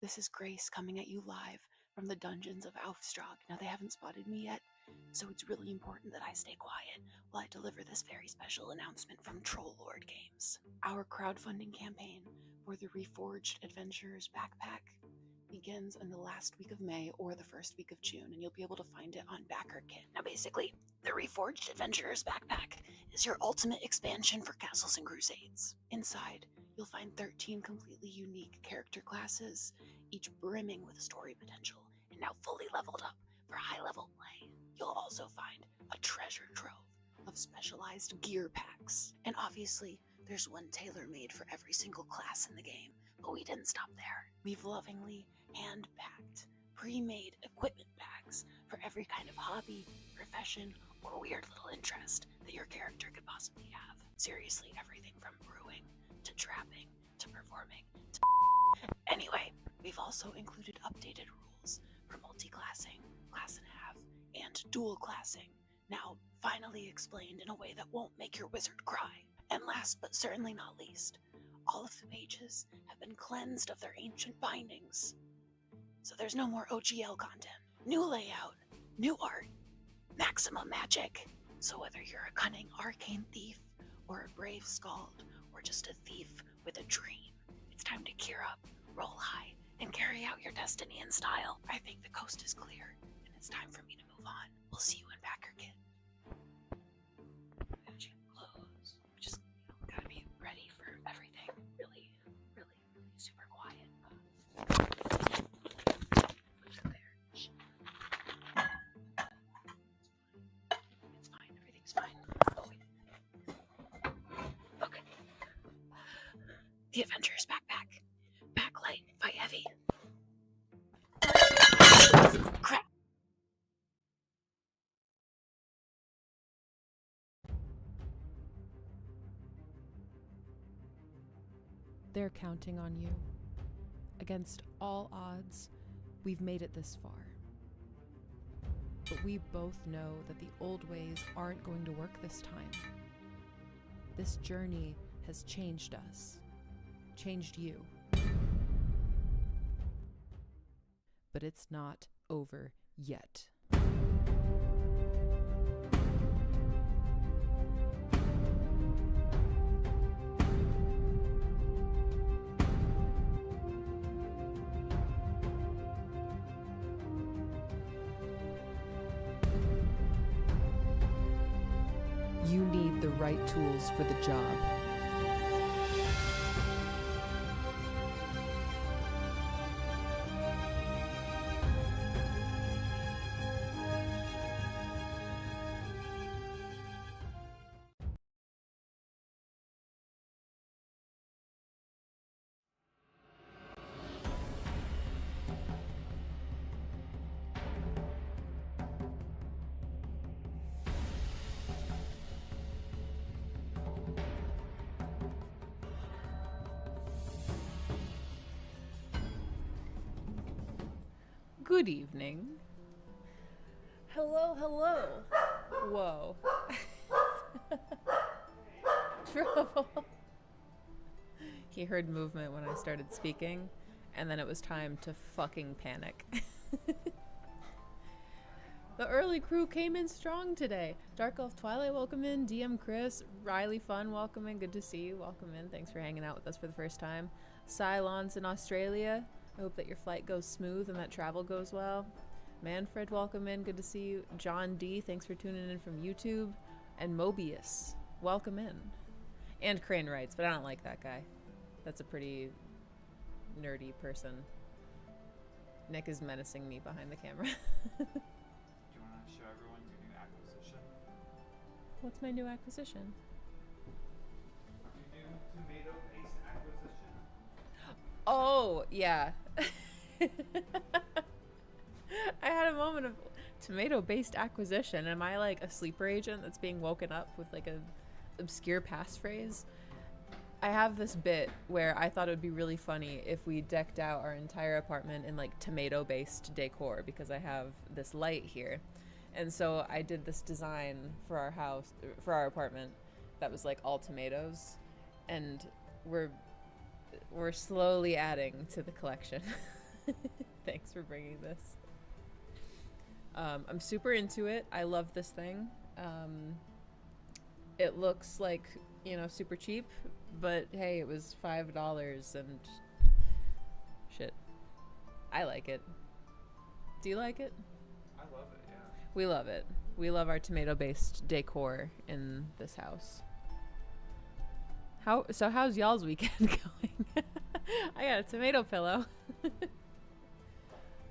This is Grace coming at you live from the dungeons of Aufstrag. Now, they haven't spotted me yet, so it's really important that I stay quiet while I deliver this very special announcement from Troll Lord Games. Our crowdfunding campaign for the Reforged Adventurers backpack begins in the last week of May or the first week of June, and you'll be able to find it on BackerKit. Now, basically, the Reforged Adventurers backpack is your ultimate expansion for Castles and Crusades. Inside, you'll find 13 completely unique character classes, each brimming with story potential, and now fully leveled up for high-level play. You'll also find a treasure trove of specialized gear packs. And obviously, there's one tailor-made for every single class in the game, but we didn't stop there. We've lovingly hand-packed, pre-made equipment bags for every kind of hobby, profession, or weird little interest that your character could possibly have. Seriously, everything from brewing, to trapping, to performing, to Anyway, we've also included updated rules for multi-classing, class and a half, and dual classing, now finally explained in a way that won't make your wizard cry. And last but certainly not least, all of the pages have been cleansed of their ancient bindings. So there's no more OGL content. New layout, new art, maximum magic. So whether you're a cunning arcane thief, or a brave skald, or just a thief with a dream, it's time to gear up, roll high, and carry out your destiny in style. I think the coast is clear, and it's time for me to move on. We'll see you in BackerKit. Close. Just gotta be ready for everything. Really, really, really super quiet. It's fine. Everything's fine. Oh, wait. Okay. The Adventurer's backpack. Backlight, fight heavy. Crap. They're counting on you. Against all odds, we've made it this far. But we both know that the old ways aren't going to work this time. This journey has changed us, changed you. But it's not over yet. You need the right tools for the job. Good evening. Hello, hello. Whoa. Trouble. He heard movement when I started speaking, and then it was time to fucking panic. The early crew came in strong today. Dark Elf Twilight, welcome in. DM Chris, Riley Fun, welcome in. Good to see you. Welcome in. Thanks for hanging out with us for the first time. Cylons in Australia. I hope that your flight goes smooth and that travel goes well. Manfred, welcome in. Good to see you. John D, thanks for tuning in from YouTube. And Mobius, welcome in. And Crane writes, but I don't like that guy. That's a pretty nerdy person. Nick is menacing me behind the camera. Do you want to show everyone your new acquisition? What's my new acquisition? Your new tomato-based acquisition? Oh, yeah. I had a moment of tomato-based acquisition. Am I like a sleeper agent that's being woken up with like a obscure passphrase? I have this bit where I thought it would be really funny if we decked out our entire apartment in like tomato-based decor, because I have this light here. And so I did this design for our house, for our apartment, that was like all tomatoes, and we're slowly adding to the collection. Thanks for bringing this. I'm super into it. I love this thing. It looks like, super cheap, but hey, it was $5 and shit. I like it. Do you like it? I love it, yeah. We love it. We love our tomato-based decor in this house. How's y'all's weekend going? I got a tomato pillow.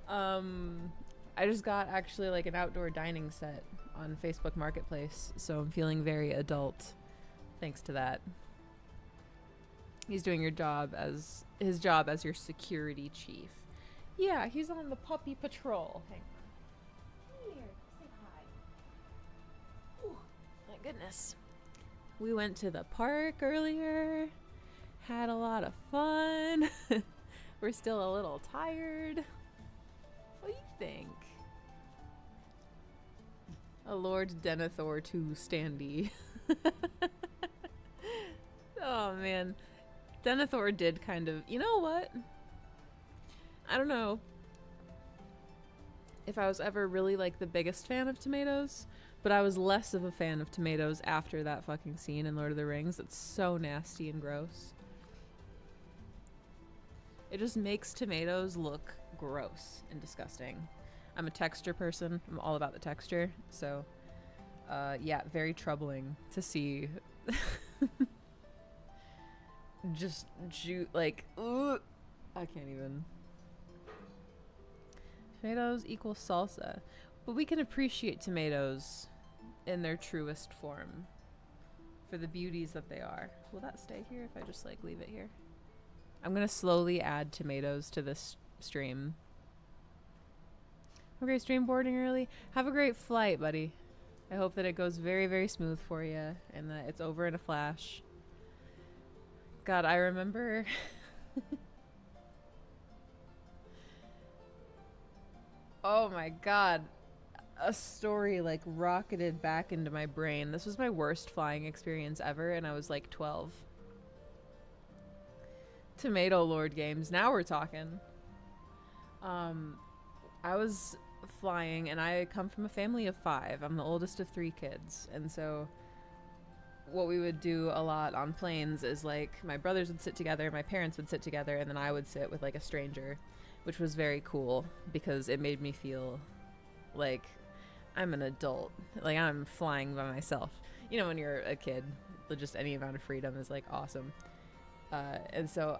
I just got actually like an outdoor dining set on Facebook Marketplace, so I'm feeling very adult thanks to that. He's doing his job as your security chief. Yeah, he's on the puppy patrol. Hang on. Come here, say hi. Ooh, my goodness. We went to the park earlier, had a lot of fun. We're still a little tired. What do you think? A Lord Denethor 2 standee. Oh man. Denethor did kind of... You know what? I don't know if I was ever really like the biggest fan of tomatoes, but I was less of a fan of tomatoes after that fucking scene in Lord of the Rings. It's so nasty and gross. It just makes tomatoes look gross and disgusting. I'm a texture person. I'm all about the texture. So, yeah, very troubling to see. Just like, ugh, I can't even. Tomatoes equal salsa. But we can appreciate tomatoes in their truest form for the beauties that they are. Will that stay here if I just like leave it here? I'm gonna slowly add tomatoes to this stream. Okay, stream boarding early. Have a great flight, buddy. I hope that it goes very, very smooth for you and that it's over in a flash. God, I remember... Oh my god. A story like rocketed back into my brain. This was my worst flying experience ever and I was like 12. Tomato Lord games. Now we're talking. I was flying and I come from a family of 5. I'm the oldest of 3 kids. And so what we would do a lot on planes is like my brothers would sit together, my parents would sit together, and then I would sit with like a stranger, which was very cool because it made me feel like I'm an adult. Like I'm flying by myself. You know, when you're a kid, just any amount of freedom is like awesome. And so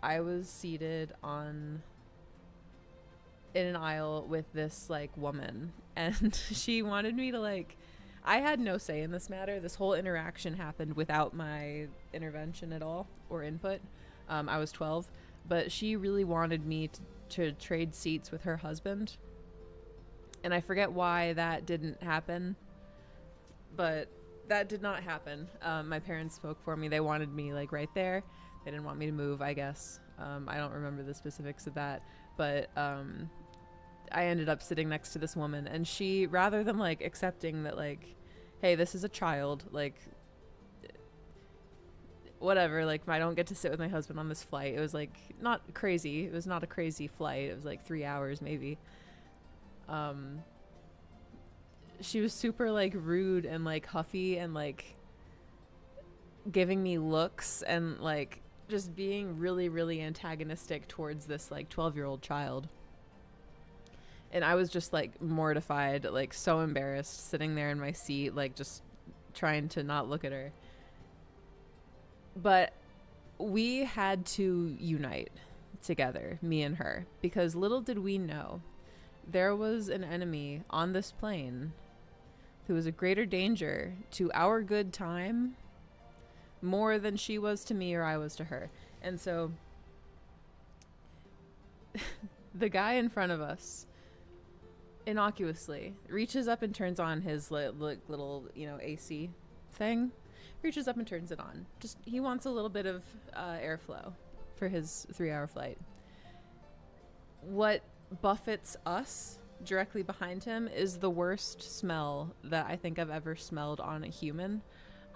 I was seated in an aisle with this like woman and she wanted me to like, I had no say in this matter. This whole interaction happened without my intervention at all or input. I was 12, but she really wanted me to trade seats with her husband. And I forget why that didn't happen, but that did not happen. My parents spoke for me. They wanted me like right there. They didn't want me to move, I guess. I don't remember the specifics of that, but I ended up sitting next to this woman, and she, rather than like accepting that like, hey, this is a child, like whatever, like I don't get to sit with my husband on this flight. It was like not crazy. It was not a crazy flight. It was like 3 hours maybe. She was super like rude and like huffy and like giving me looks and like just being really, really antagonistic towards this like 12-year-old child. And I was just like mortified, like so embarrassed, sitting there in my seat, like just trying to not look at her. But we had to unite together, me and her, because little did we know there was an enemy on this plane who was a greater danger to our good time more than she was to me or I was to her. And so the guy in front of us innocuously reaches up and turns on his little, AC thing. Reaches up and turns it on. Just, he wants a little bit of airflow for his 3-hour flight. What buffets us directly behind him is the worst smell that I think I've ever smelled on a human.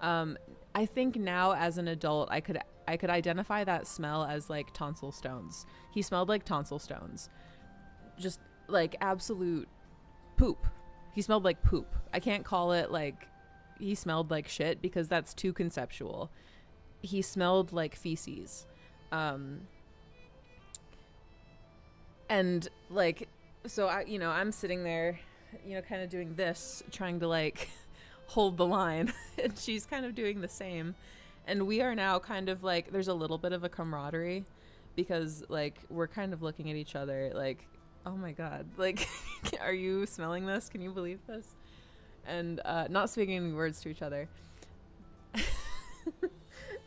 I think now as an adult, I could identify that smell as like tonsil stones. He smelled like tonsil stones. just like absolute poop. He smelled like poop. I can't call it like he smelled like shit because that's too conceptual. He smelled like feces. And like, so I'm sitting there, kind of doing this, trying to like hold the line, and she's kind of doing the same. And we are now kind of like, there's a little bit of a camaraderie because like we're kind of looking at each other like, oh my God, like, are you smelling this? Can you believe this? And not speaking any words to each other.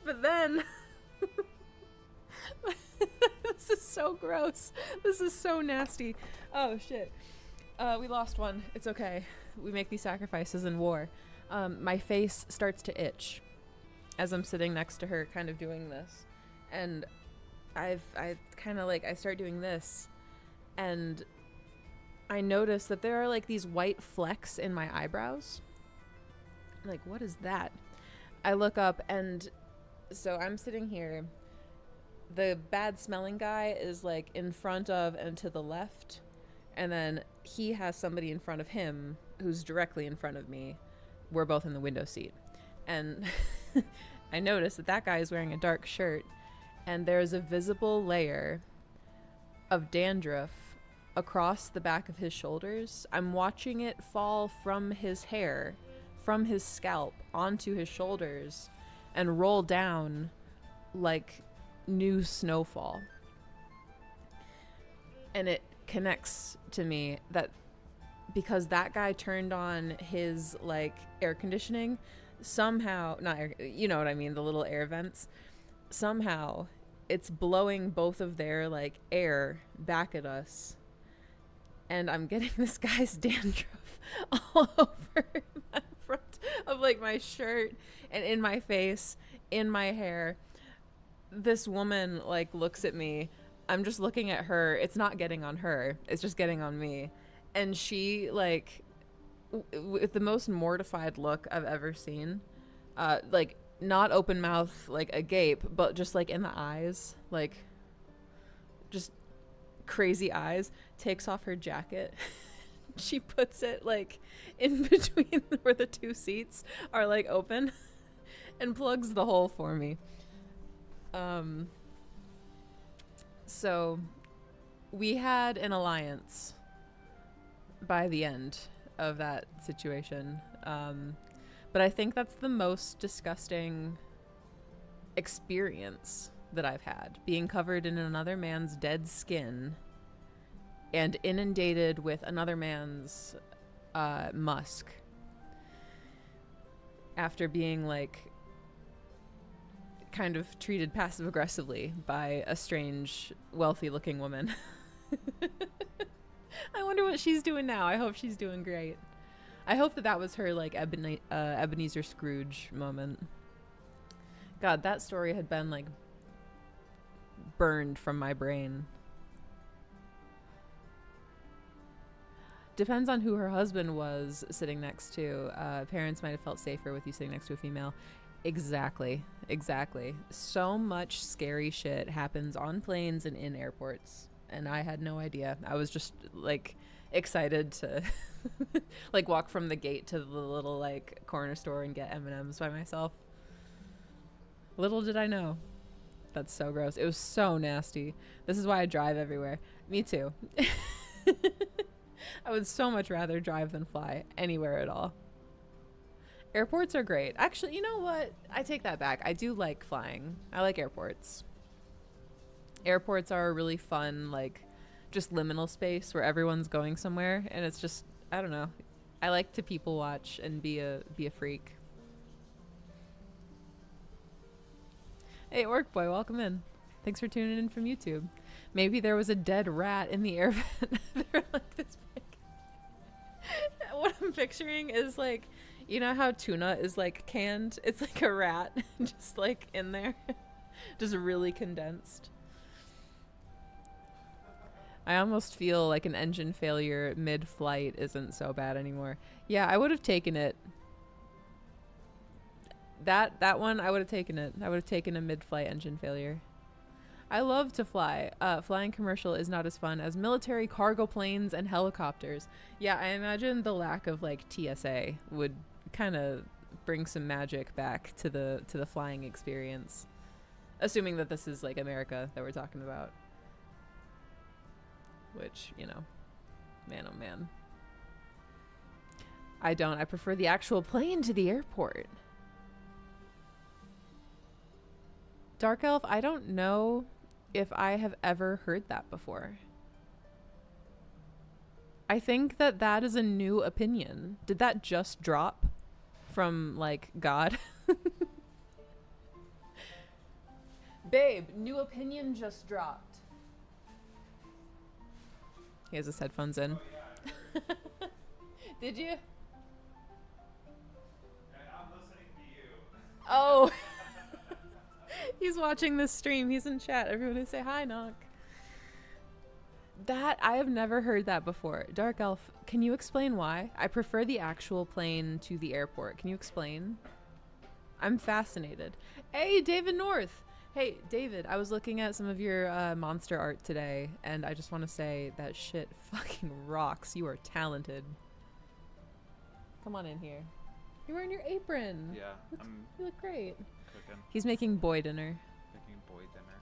But then, this is so gross. This is so nasty. Oh shit. We lost one. It's okay. We make these sacrifices in war. My face starts to itch as I'm sitting next to her kind of doing this. And I kind of like, I start doing this and I notice that there are like these white flecks in my eyebrows. I'm like, what is that? I look up, and so I'm sitting here. The bad smelling guy is like in front of and to the left. And then he has somebody in front of him who's directly in front of me. We're both in the window seat. And I notice that guy is wearing a dark shirt, and there's a visible layer of dandruff across the back of his shoulders. I'm watching it fall from his hair, from his scalp, onto his shoulders, and roll down like new snowfall. And it connects to me that because that guy turned on his like air conditioning, somehow, not air, you know what I mean, the little air vents, somehow it's blowing both of their like air back at us, and I'm getting this guy's dandruff all over my front of like my shirt and in my face, in my hair. This woman like looks at me. I'm just looking at her. It's not getting on her. It's just getting on me. And she like with the most mortified look I've ever seen, like not open mouth, like agape, but just like in the eyes, like just crazy eyes, takes off her jacket. She puts it like in between where the two seats are like open and plugs the hole for me. So we had an alliance by the end of that situation. But I think that's the most disgusting experience that I've had, being covered in another man's dead skin and inundated with another man's musk after being like kind of treated passive aggressively by a strange wealthy looking woman. I wonder what she's doing now. I hope she's doing great. I hope that was her like Ebenezer Scrooge moment. God, that story had been like burned from my brain. Depends on who her husband was sitting next to. Parents might have felt safer with you sitting next to a female. Exactly. So much scary shit happens on planes and in airports, and I had no idea. I was just like excited to like walk from the gate to the little like corner store and get M&Ms by myself. Little did I know. That's so gross. It was so nasty. This is why I drive everywhere. Me too. I would so much rather drive than fly anywhere at all. Airports are great. Actually, you know what? I take that back. I do like flying. I like airports. Airports are a really fun, like, just liminal space where everyone's going somewhere, and it's just, I don't know. I like to people watch and be a freak. Hey, Orc Boy, welcome in. Thanks for tuning in from YouTube. Maybe there was a dead rat in the air vent. They're like this big. What I'm picturing is like, you know how tuna is like canned? It's like a rat just like in there. Just really condensed. I almost feel like an engine failure mid-flight isn't so bad anymore. Yeah, I would have taken it. That one, I would have taken it. I would have taken a mid-flight engine failure. I love to fly. Flying commercial is not as fun as military cargo planes and helicopters. Yeah, I imagine the lack of like TSA would kind of bring some magic back to the flying experience. Assuming that this is like America that we're talking about. Which, you know, man oh man. I don't. I prefer the actual plane to the airport. Dark Elf, I don't know if I have ever heard that before. I think that is a new opinion. Did that just drop from, like, God? Babe, new opinion just dropped. He has his headphones in. Oh, yeah, I heard. Did you? I'm listening to you. Oh. He's watching this stream. He's in chat. Everyone say hi, Knock. That, I have never heard that before. Dark Elf, can you explain why? I prefer the actual plane to the airport. Can you explain? I'm fascinated. Hey, David North. Hey, David, I was looking at some of your monster art today, and I just want to say that shit fucking rocks. You are talented. Come on in here. You're wearing your apron. Yeah, You look great. cooking, He's making boy dinner. making boy dinner.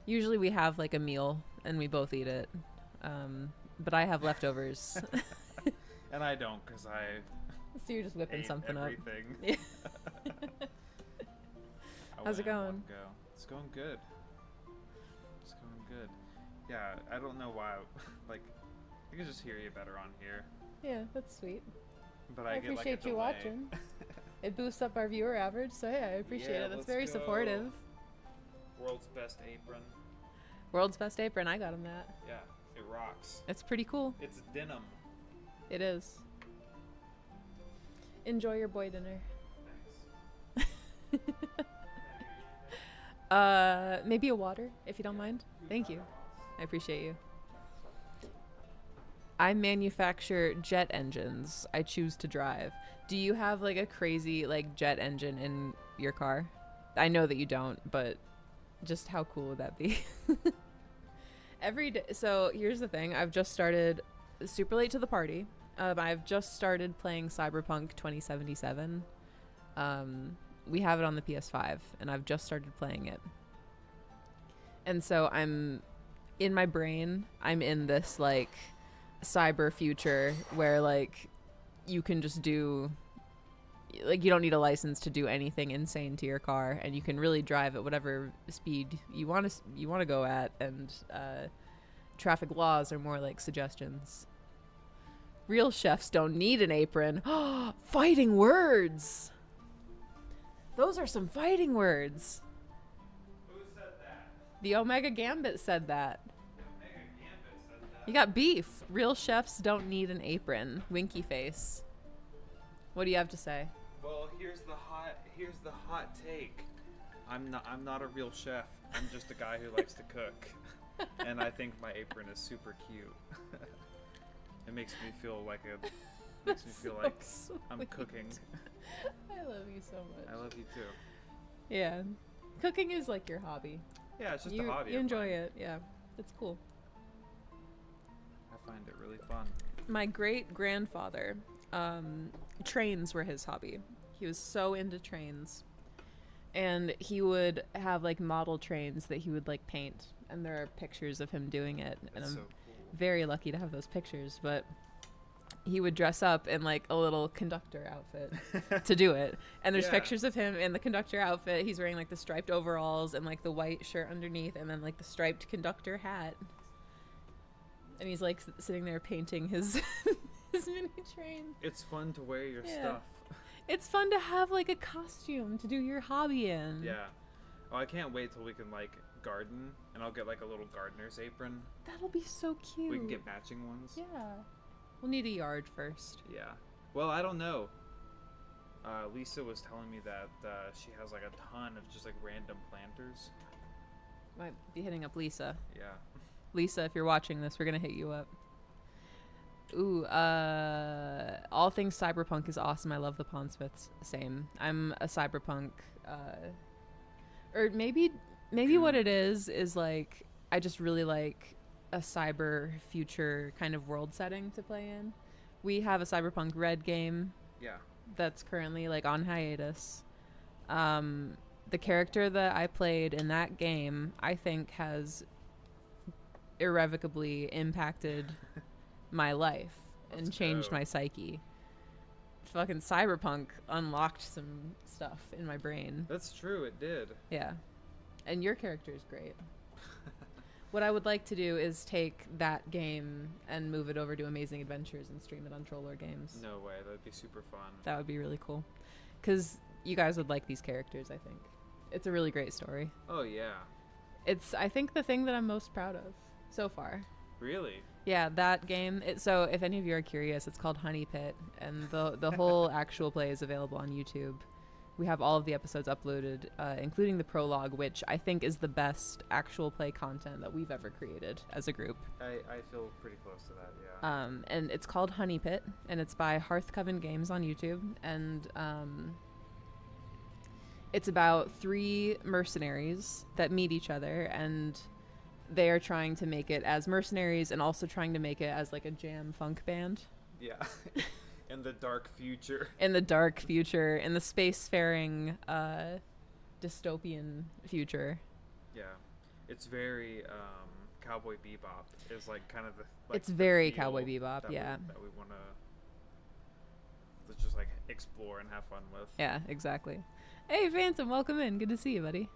Usually we have like a meal and we both eat it. But I have leftovers. And I don't, because I So you're just whipping ate something everything. up. Yeah. I How's it went in going? one go. It's going good. It's going good. Yeah, I don't know why. Like, I can just hear you better on here, Yeah, that's sweet. but I I get appreciate like a you delay. watching. It boosts up our viewer average, so yeah, I appreciate Yeah, it. That's let's very go. supportive. World's best apron. World's best apron, I got him that. Yeah, it rocks. It's pretty cool. It's denim. It is. Enjoy your boy dinner. Thanks. Maybe a water, if you don't mind. Thank you. I appreciate you. I manufacture jet engines. I choose to drive. Do you have like a crazy like jet engine in your car? I know that you don't, but just how cool would that be? Every day. So here's the thing. I've just started super late to the party. I've just started playing Cyberpunk 2077. We have it on the PS5 and I've just started playing it. And so I'm in my brain, I'm in this like cyber future where like you can just do like you don't need a license to do anything insane to your car and you can really drive at whatever speed you want to go at, and traffic laws are more like suggestions. Real chefs don't need an apron. Fighting words. Those are some fighting words. Who said that? The Omega Gambit said that. Mega Gambit said that. You got beef. Real chefs don't need an apron. Winky face. What do you have to say? Well, here's the hot take. I'm not a real chef. I'm just a guy who likes to cook. And I think my apron is super cute. It makes me feel like I'm cooking. I love you so much. I love you too. Yeah. Cooking is like your hobby. Yeah, it's just You a hobby. you of enjoy mine. it. Yeah. It's cool. I find it really fun. My great grandfather, trains were his hobby. He was so into trains. And he would have like model trains that he would like paint, and there are pictures of him doing it, and It's I'm so cool. very lucky to have those pictures. But he would dress up in like a little conductor outfit to do it, and there's Yeah. pictures of him in the conductor outfit. He's wearing like the striped overalls and like the white shirt underneath, and then like the striped conductor hat, and he's like sitting there painting his his mini train. It's fun to wear your Yeah. stuff. It's fun to have like a costume to do your hobby in. Yeah. Oh, I can't wait till we can like garden, and I'll get like a little gardener's apron. That'll be so cute. We can get matching ones. Yeah. We'll need a yard first. Yeah. Well, I don't know. Lisa was telling me that she has like a ton of just like random planters. Might be hitting up Lisa. Yeah. Lisa, if you're watching this, we're gonna hit you up. Ooh, all things cyberpunk is awesome. I love the Pawnsmiths. Same. I'm a cyberpunk, or maybe maybe what it is like I just really like a cyber future kind of world setting to play in. We have a Cyberpunk Red game Yeah. that's currently like on hiatus. The character that I played in that game, I think, has irrevocably impacted my life and changed my psyche. Fucking Cyberpunk unlocked some stuff in my brain. That's true, it did. Yeah. And your character is great. What I would like to do is take that game and move it over to Amazing Adventures and stream it on Troll Lord Games. No way, that'd be super fun. That would be really cool. Because you guys would like these characters, I think. It's a really great story. Oh, yeah. It's, I think, the thing that I'm most proud of so far. Really? Yeah, that game. So if any of you are curious, it's called Honey Pit, and the whole actual play is available on YouTube. We have all of the episodes uploaded, including the prologue, which I think is the best actual play content that we've ever created as a group. I feel pretty close to that, yeah. And it's called Honey Pit, and it's by Hearth Coven Games on YouTube, and it's about 3 mercenaries that meet each other, and they are trying to make it as mercenaries and also trying to make it as like a jam funk band. Yeah. In the dark future. In the dark future, in the spacefaring dystopian future. Yeah. It's very Cowboy Bebop is like kind of the it's very Cowboy Bebop, that yeah. that we want to just like explore and have fun with. Yeah, exactly. Hey Phantom, welcome in. Good to see you, buddy.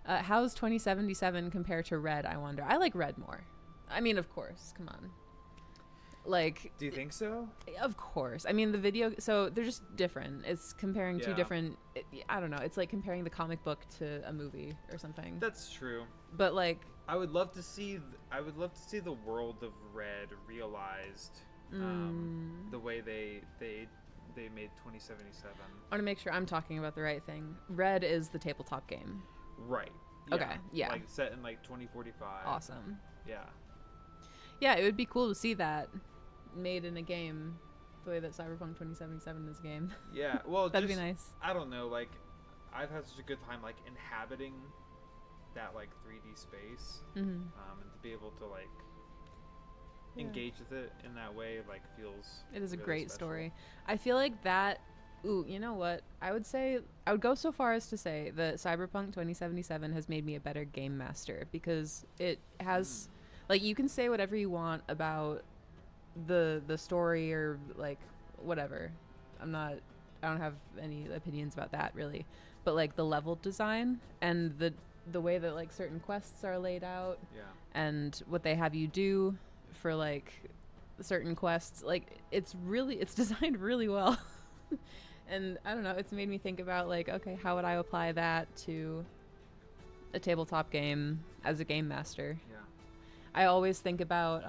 How's 2077 compare to Red, I wonder? I like Red more. I mean, of course, come on. Like, do you think so? Of course. I mean, the video, so they're just different. It's comparing two different, I don't know, it's like comparing the comic book to a movie or something. That's true. But like, I would love to see the world of Red realized the way they made 2077. I want to make sure I'm talking about the right thing. Red is the tabletop game. Right. Yeah. Okay, yeah. Like set in like 2045. Awesome. Yeah. Yeah, it would be cool to see that made in a game the way that Cyberpunk 2077 is a game. Yeah, well, that'd be nice. I don't know, like, I've had such a good time, like, inhabiting that, like, 3D space, and to be able to, like, engage with it in that way, like, feels It is a really great special. story. I feel like that, ooh, you know what? I would go so far as to say that Cyberpunk 2077 has made me a better game master, because it has, like, you can say whatever you want about the story or, like, whatever. I don't have any opinions about that, really. But, like, the level design and the way that, like, certain quests are laid out and what they have you do for, like, certain quests, like, it's designed really well. And I don't know, it's made me think about, like, okay, how would I apply that to a tabletop game as a game master? Yeah. I always think about,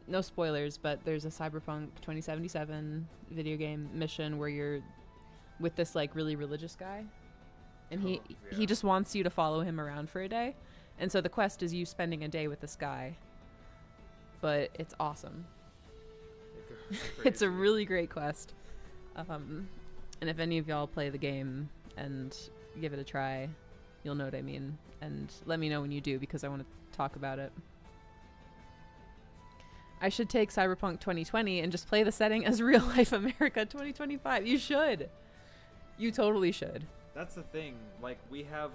no spoilers, but there's a Cyberpunk 2077 video game mission where you're with this, like, really religious guy. And he just wants you to follow him around for a day. And so the quest is you spending a day with this guy. But it's awesome. It's a really great quest. And if any of y'all play the game and give it a try, you'll know what I mean. And let me know when you do, because I want to talk about it. I should take Cyberpunk 2020 and just play the setting as real life America 2025. You should. You totally should. That's the thing. Like, we have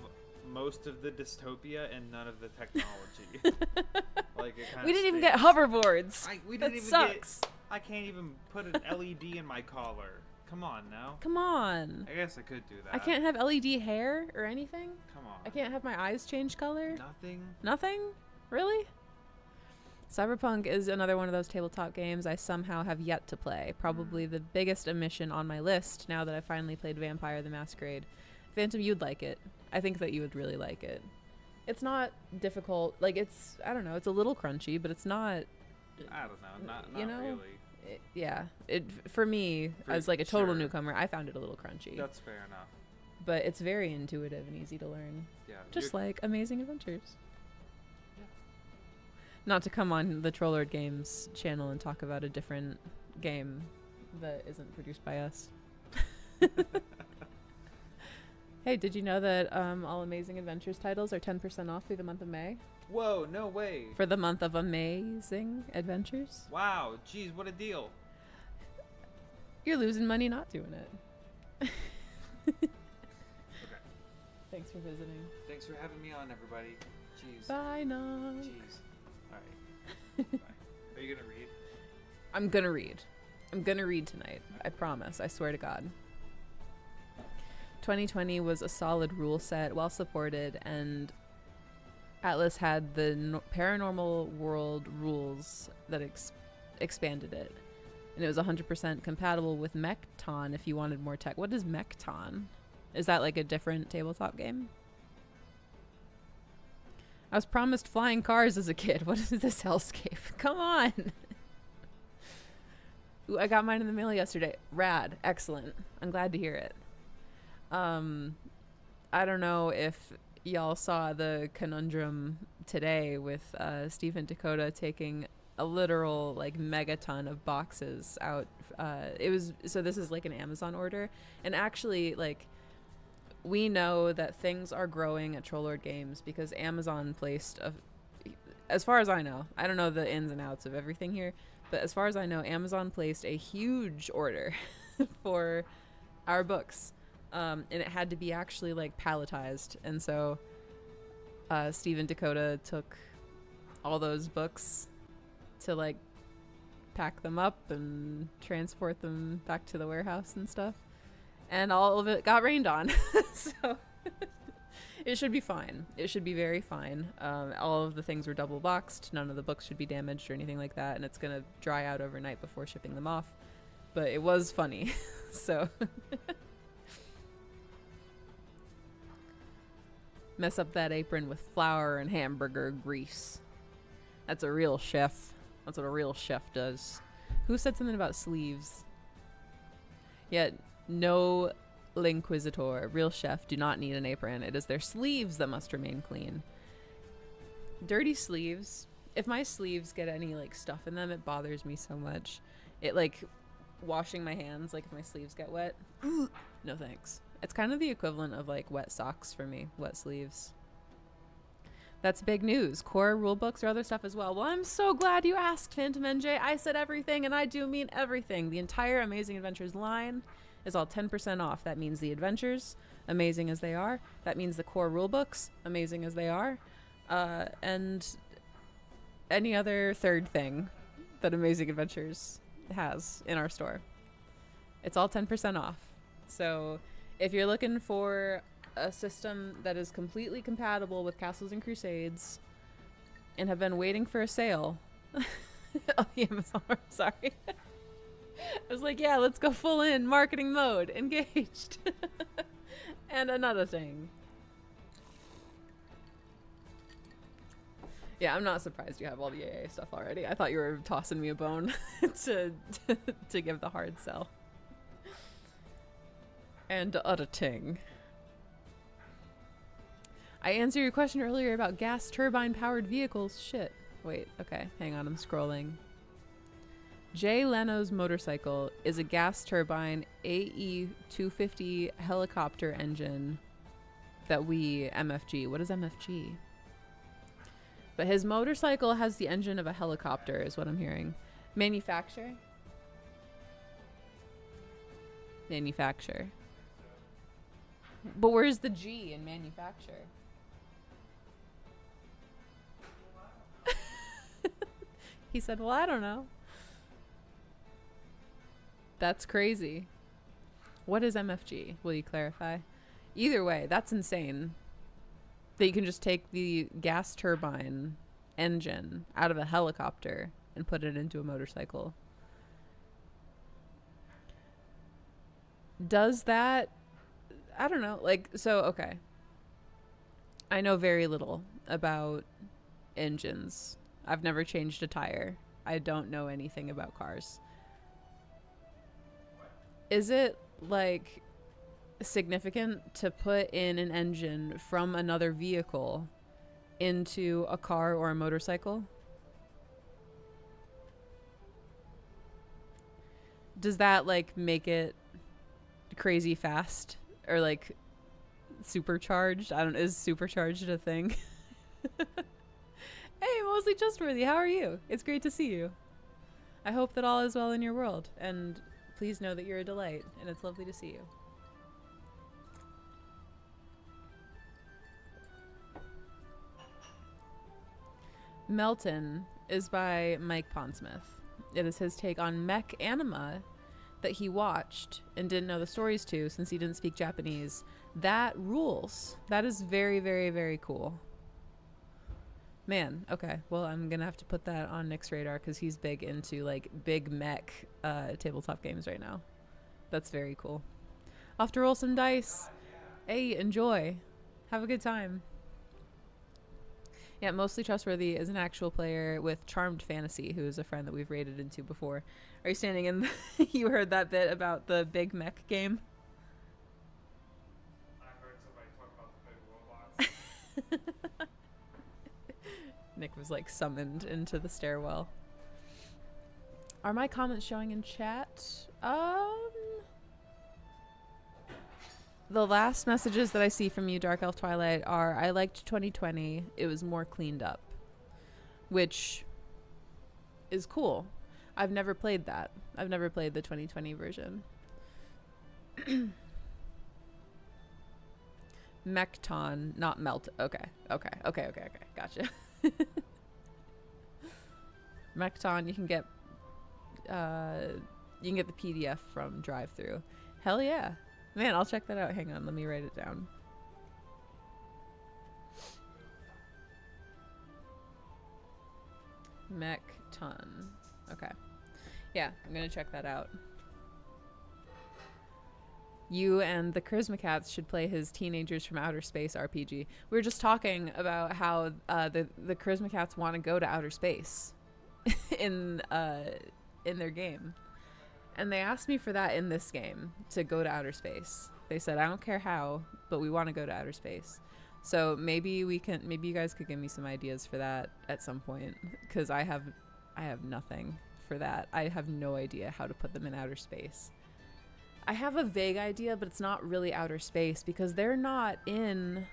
most of the dystopia and none of the technology. Like, it kind of we didn't even get hoverboards. That sucks. I can't even put an LED in my collar. Come on now. Come on. I guess I could do that. I can't have LED hair or anything. Come on. I can't have my eyes change color. Nothing. Nothing? Really? Cyberpunk is another one of those tabletop games I somehow have yet to play. Probably the biggest omission on my list now that I finally played Vampire the Masquerade. Phantom, you'd like it. I think that you would really like it. It's not difficult. Like, it's, I don't know, it's a little crunchy, but it's not... I don't know. Not you know, really. For me, as like a total newcomer, I found it a little crunchy. That's fair enough. But it's very intuitive and easy to learn. Yeah. Just like Amazing Adventures. Not to come on the Troll Lord Games channel and talk about a different game that isn't produced by us. Hey, did you know that all Amazing Adventures titles are 10% off through the month of May? Whoa, no way. For the month of Amazing Adventures? Wow, geez, what a deal. You're losing money not doing it. Okay. Thanks for visiting. Thanks for having me on, everybody. Jeez. Bye, now. Jeez. All right. Bye. Are you gonna read? I'm gonna read. I'm gonna read tonight. I promise. I swear to God. 2020 was a solid rule set, well supported, and Atlas had the paranormal world rules that expanded it. And it was 100% compatible with Mechton if you wanted more tech. What is Mechton? Is that like a different tabletop game? I was promised flying cars as a kid. What is this hellscape? Come on! Ooh, I got mine in the mail yesterday. Rad. Excellent. I'm glad to hear it. I don't know if y'all saw the conundrum today with Stephen Dakota taking a literal like megaton of boxes out. This is like an Amazon order, and actually like we know that things are growing at Trollord Games because Amazon placed as far as I know, I don't know the ins and outs of everything here, but as far as I know, Amazon placed a huge order for our books. And it had to be actually like palletized, and so Stephen Dakota took all those books to like pack them up and transport them back to the warehouse and stuff, and all of it got rained on. So it should be fine. It should be very fine. All of the things were double boxed. None of the books should be damaged or anything like that, and it's gonna dry out overnight before shipping them off. But it was funny. So mess up that apron with flour and hamburger grease. That's a real chef. That's what a real chef does. Who said something about sleeves? Yet, no L'Inquisitor. Real chef do not need an apron. It is their sleeves that must remain clean. Dirty sleeves. If my sleeves get any like stuff in them, it bothers me so much. It like washing my hands, like if my sleeves get wet. No thanks. It's kind of the equivalent of like wet socks for me, wet sleeves. That's big news. Core rulebooks or other stuff as well. Well, I'm so glad you asked, Phantom NJ. I said everything, and I do mean everything. The entire Amazing Adventures line is all 10% off. That means the adventures, amazing as they are. That means the core rulebooks, amazing as they are. And any other third thing that Amazing Adventures has in our store. It's all 10% off. So if you're looking for a system that is completely compatible with Castles and Crusades and have been waiting for a sale on the Amazon, sorry. I was like, yeah, let's go full in marketing mode, engaged. And another thing. Yeah, I'm not surprised you have all the AA stuff already. I thought you were tossing me a bone to give the hard sell. And auditing. I answered your question earlier about gas turbine powered vehicles. Shit. Wait, okay, hang on, I'm scrolling. Jay Leno's motorcycle is a gas turbine AE 250 helicopter engine that we MFG. What is MFG? But his motorcycle has the engine of a helicopter, is what I'm hearing. Manufacture? Manufacture. But where's the G in manufacture? He said, well, I don't know. That's crazy. What is MFG? Will you clarify? Either way, that's insane. That you can just take the gas turbine engine out of a helicopter and put it into a motorcycle. Does that... I don't know. Like, so, okay. I know very little about engines. I've never changed a tire. I don't know anything about cars. Is it, like, significant to put in an engine from another vehicle into a car or a motorcycle? Does that, like, make it crazy fast? Or, like, supercharged. I don't. Is supercharged a thing? Hey, mostly trustworthy. How are you? It's great to see you. I hope that all is well in your world, and please know that you're a delight, and it's lovely to see you. Melton is by Mike Pondsmith. It is his take on mech anima that he watched and didn't know the stories to since he didn't speak Japanese. That rules. That is very, very, very cool. Man, okay. Well, I'm going to have to put that on Nick's radar because he's big into, like, big mech tabletop games right now. That's very cool. Off to roll some dice. Hey, enjoy. Have a good time. Yeah, Mostly Trustworthy is an actual player with Charmed Fantasy, who is a friend that we've raided into before. Are you standing in you heard that bit about the big mech game? I heard somebody talk about the big robots. Nick was like summoned into the stairwell. Are my comments showing in chat? The last messages that I see from you, Dark Elf Twilight, are I liked 2020. It was more cleaned up, which is cool. I've never played that. I've never played the 2020 version. Mechton, not melt. Okay. Gotcha. Mechton, you can get the PDF from drive-through. Hell yeah. Man, I'll check that out. Hang on, let me write it down. Mechton. Okay. Yeah, I'm gonna check that out. You and the Charisma Cats should play his Teenagers from Outer Space RPG. We were just talking about how the Charisma Cats want to go to outer space in their game. And they asked me for that in this game, to go to outer space. They said, I don't care how, but we want to go to outer space. So maybe you guys could give me some ideas for that at some point, because I have nothing for that. I have no idea how to put them in outer space. I have a vague idea, but it's not really outer space because they're not in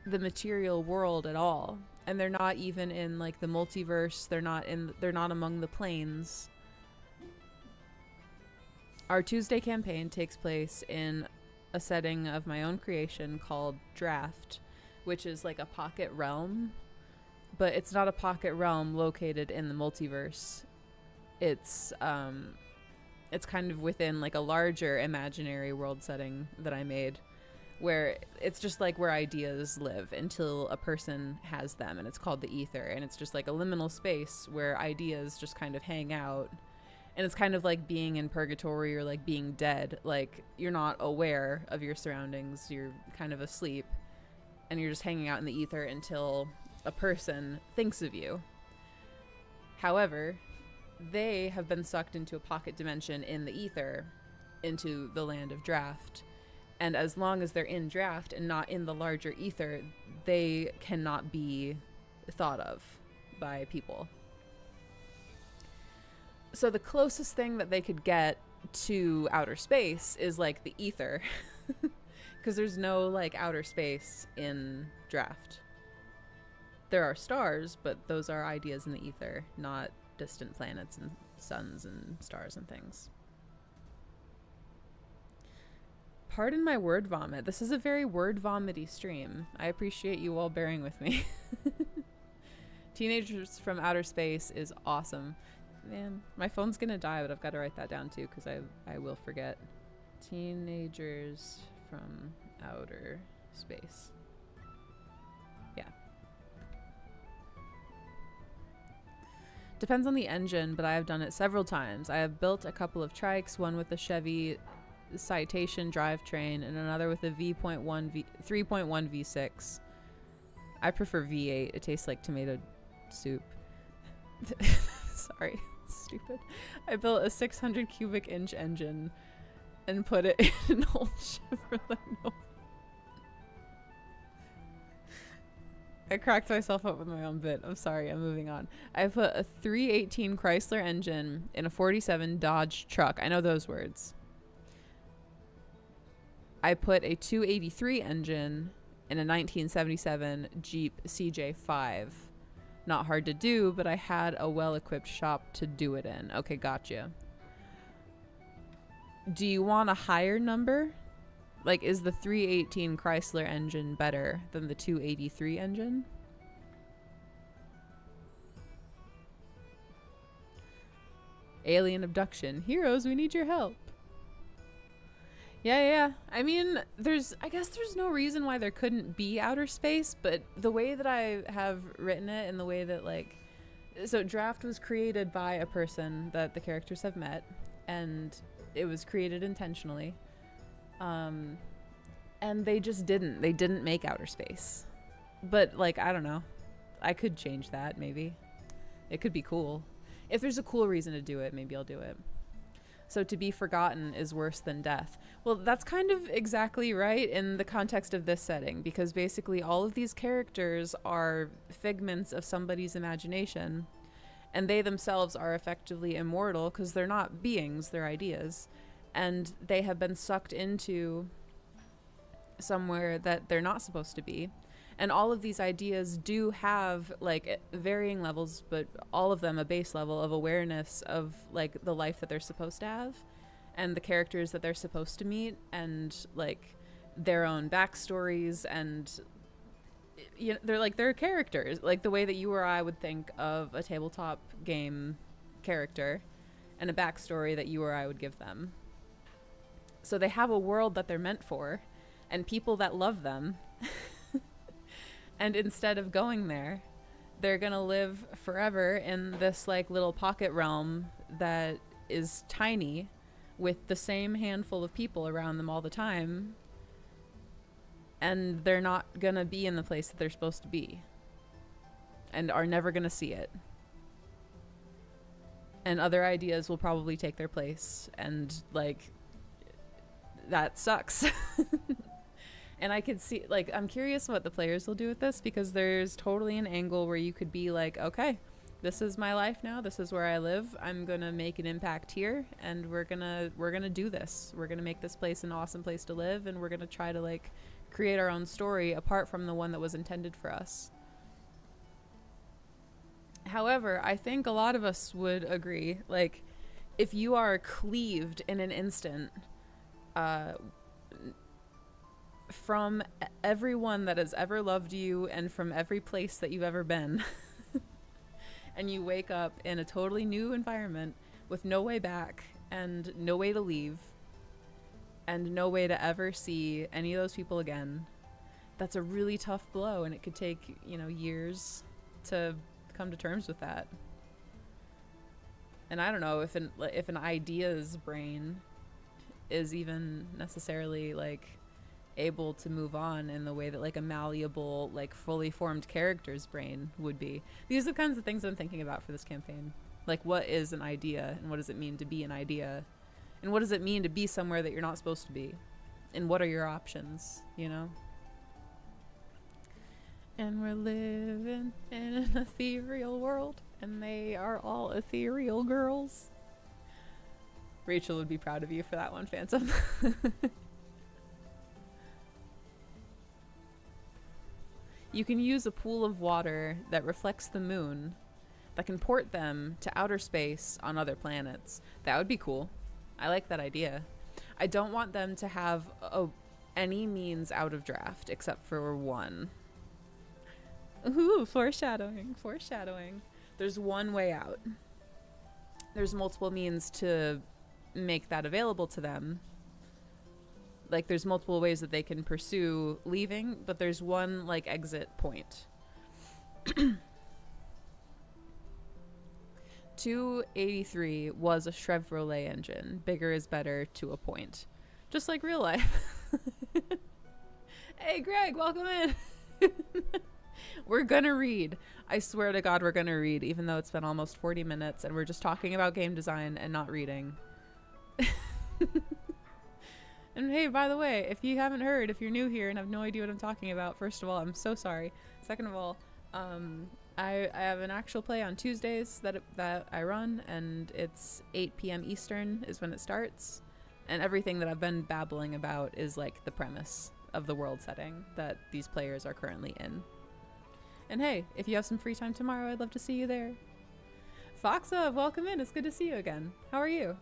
the material world at all. And they're not even in like the multiverse. They're not among the planes. Our Tuesday campaign takes place in a setting of my own creation called Draft, which is like a pocket realm, but it's not a pocket realm located in the multiverse. It's kind of within like a larger imaginary world setting that I made, where it's just like where ideas live until a person has them, and it's called the ether, and it's just like a liminal space where ideas just kind of hang out. And it's kind of like being in purgatory or like being dead. Like you're not aware of your surroundings. You're kind of asleep and you're just hanging out in the ether until a person thinks of you. However, they have been sucked into a pocket dimension in the ether, into the land of Draft. And as long as they're in Draft and not in the larger ether, they cannot be thought of by people. So the closest thing that they could get to outer space is like the ether, because there's no like outer space in Draft. There are stars, but those are ideas in the ether, not distant planets and suns and stars and things. Pardon my word vomit. This is a very word vomity stream. I appreciate you all bearing with me. Teenagers from Outer Space is awesome. Man, my phone's gonna die, but I've got to write that down too because I will forget. Teenagers from Outer Space. Yeah. Depends on the engine, but I have done it several times. I have built a couple of trikes, one with a Chevy Citation drivetrain and another with a 3.1 V6. I prefer V8. It tastes like tomato soup. Sorry, stupid. I built a 600 cubic inch engine and put it in an old Chevrolet Nova. I cracked myself up with my own bit. I'm sorry, I'm moving on. I put a 318 Chrysler engine in a 47 Dodge truck. I know those words. I put a 283 engine in a 1977 Jeep CJ5. Not hard to do, but I had a well-equipped shop to do it in. Okay, gotcha. Do you want a higher number? Like, is the 318 Chrysler engine better than the 283 engine? Alien abduction. Heroes, we need your help. Yeah. I mean, I guess there's no reason why there couldn't be outer space, but the way that I have written it and the way that, like, so Draft was created by a person that the characters have met, and it was created intentionally. And they just didn't make outer space. But, like, I don't know. I could change that, maybe. It could be cool. If there's a cool reason to do it, maybe I'll do it. So to be forgotten is worse than death. Well, that's kind of exactly right in the context of this setting, because basically all of these characters are figments of somebody's imagination, and they themselves are effectively immortal because they're not beings, they're ideas, and they have been sucked into somewhere that they're not supposed to be. And all of these ideas do have, like, varying levels, but all of them a base level of awareness of, like, the life that they're supposed to have and the characters that they're supposed to meet, and, like, their own backstories, and you know, they're characters, like the way that you or I would think of a tabletop game character, and a backstory that you or I would give them. So they have a world that they're meant for, and people that love them. And instead of going there, they're gonna live forever in this, like, little pocket realm that is tiny, with the same handful of people around them all the time, and they're not gonna be in the place that they're supposed to be, and are never gonna see it. And other ideas will probably take their place, and, like, that sucks. And I could see, like, I'm curious what the players will do with this, because there's totally an angle where you could be like, okay, this is my life now, this is where I live, I'm gonna make an impact here, and we're gonna do this. We're gonna make this place an awesome place to live, and we're gonna try to, like, create our own story apart from the one that was intended for us. However, I think a lot of us would agree, like, if you are cleaved in an instant, from everyone that has ever loved you and from every place that you've ever been, and you wake up in a totally new environment with no way back and no way to leave and no way to ever see any of those people again, that's a really tough blow, and it could take, you know, years to come to terms with that. And I don't know if an idea's brain is even necessarily, like, able to move on in the way that, like, a malleable, like, fully formed character's brain would be. These are the kinds of things I'm thinking about for this campaign. Like, what is an idea, and what does it mean to be an idea, and what does it mean to be somewhere that you're not supposed to be, and what are your options, you know? And we're living in an ethereal world, and they are all ethereal girls. Rachel would be proud of you for that one, Phantom. You can use a pool of water that reflects the moon that can port them to outer space on other planets. That would be cool. I like that idea. I don't want them to have any means out of Draft except for one. Ooh, foreshadowing. There's one way out. There's multiple means to make that available to them. Like, there's multiple ways that they can pursue leaving, but there's one, like, exit point. 283 was a Chevrolet engine. Bigger is better to a point. Just like real life. Hey, Greg, welcome in. We're gonna read. I swear to God, we're gonna read, even though it's been almost 40 minutes and we're just talking about game design and not reading. And hey, by the way, if you haven't heard, if you're new here and have no idea what I'm talking about, first of all, I'm so sorry. Second of all, I have an actual play on Tuesdays that I run, and it's 8 p.m. Eastern is when it starts. And everything that I've been babbling about is like the premise of the world setting that these players are currently in. And hey, if you have some free time tomorrow, I'd love to see you there. Foxa, welcome in. It's good to see you again. How are you?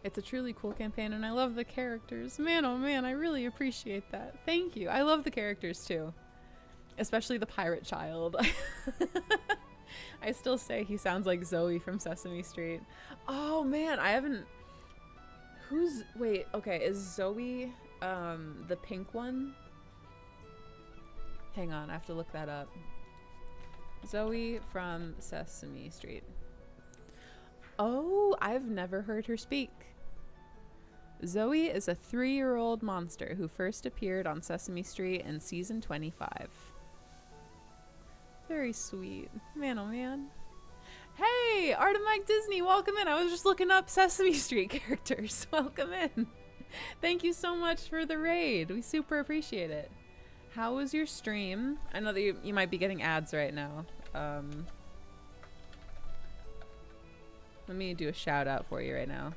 It's a truly cool campaign, and I love the characters. Man, oh man, I really appreciate that. Thank you. I love the characters too. Especially the pirate child. I still say he sounds like Zoe from Sesame Street. Oh man, I haven't... Wait, okay, is Zoe the pink one? Hang on, I have to look that up. Zoe from Sesame Street. Oh, I've never heard her speak. Zoe is a 3-year-old monster who first appeared on Sesame Street in season 25. Very sweet. Man, oh man. Hey, Art of Mike Disney, welcome in. I was just looking up Sesame Street characters. Welcome in. Thank you so much for the raid. We super appreciate it. How was your stream? I know that you might be getting ads right now. Let me do a shout out for you right now.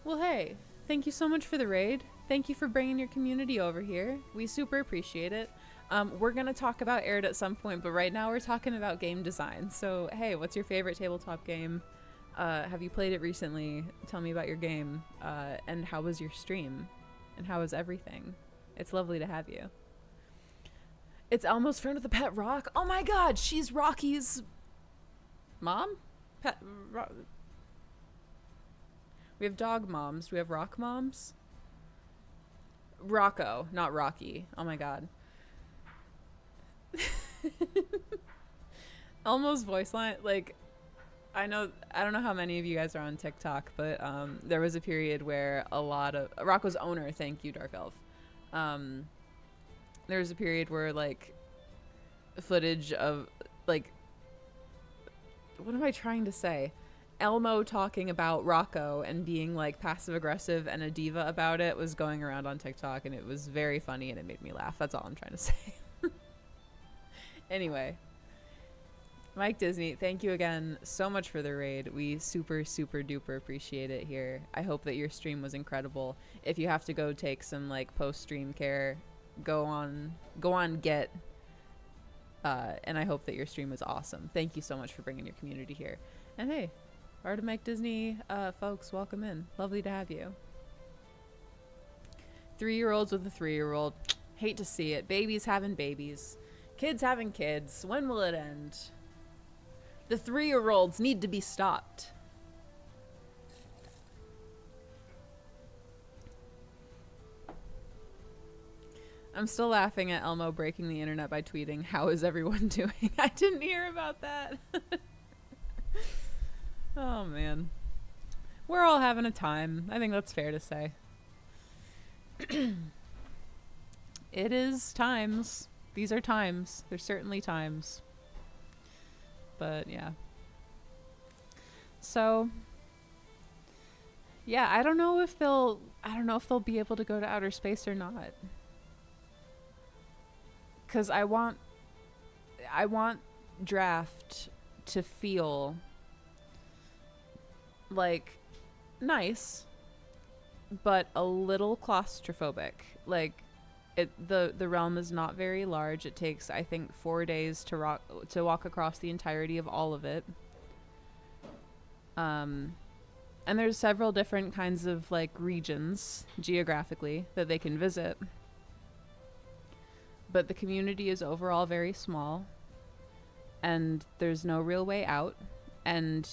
Well, hey, thank you so much for the raid. Thank you for bringing your community over here. We super appreciate it. We're going to talk about Aihrde at some point, but right now we're talking about game design. So, hey, what's your favorite tabletop game? Have you played it recently? Tell me about your game. And how was your stream? And how was everything? It's lovely to have you. It's Elmo's friend with a pet rock. Oh my god, she's Rocky's mom? We have dog moms. Do we have rock moms? Rocco, not Rocky. Oh my god. Elmo's voice line, like, I don't know how many of you guys are on TikTok, but there was a period where a lot of Rocco's owner, thank you, Dark Elf. There was a period where like footage of like, what am I trying to say? Elmo talking about Rocco and being like passive aggressive and a diva about it was going around on TikTok, and it was very funny and it made me laugh. That's all I'm trying to say. Anyway, Mike Disney, thank you again so much for the raid. We super, super duper appreciate it here. I hope that your stream was incredible. If you have to go take some like post-stream care, go on Get. And I hope that your stream was awesome. Thank you so much for bringing your community here. And hey, Art of Mike Disney folks, welcome in. Lovely to have you. 3-year-olds with a 3-year-old. Hate to see it. Babies having babies. Kids having kids. When will it end? The 3-year-olds need to be stopped. I'm still laughing at Elmo breaking the internet by tweeting, "How is everyone doing?" I didn't hear about that. Oh man. We're all having a time. I think that's fair to say. It is times. These are times. There's certainly times. But yeah. So yeah, I don't know if they'll be able to go to outer space or not. 'Cause I want Draft to feel like nice, but a little claustrophobic. Like the realm is not very large. It takes, I think, 4 days to walk across the entirety of all of it. And there's several different kinds of like regions geographically that they can visit. But the community is overall very small, and there's no real way out, and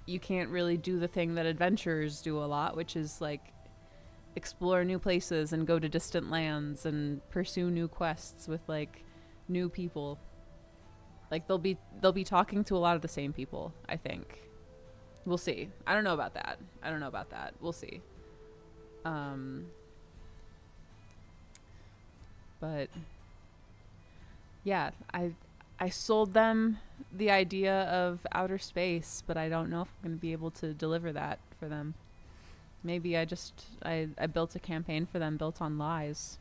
you can't really do the thing that adventurers do a lot, which is like explore new places and go to distant lands and pursue new quests with like new people. Like they'll be talking to a lot of the same people, I think. We'll see. I don't know about that. We'll see. But yeah, I sold them the idea of outer space, but I don't know if I'm going to be able to deliver that for them. Maybe I built a campaign for them built on lies.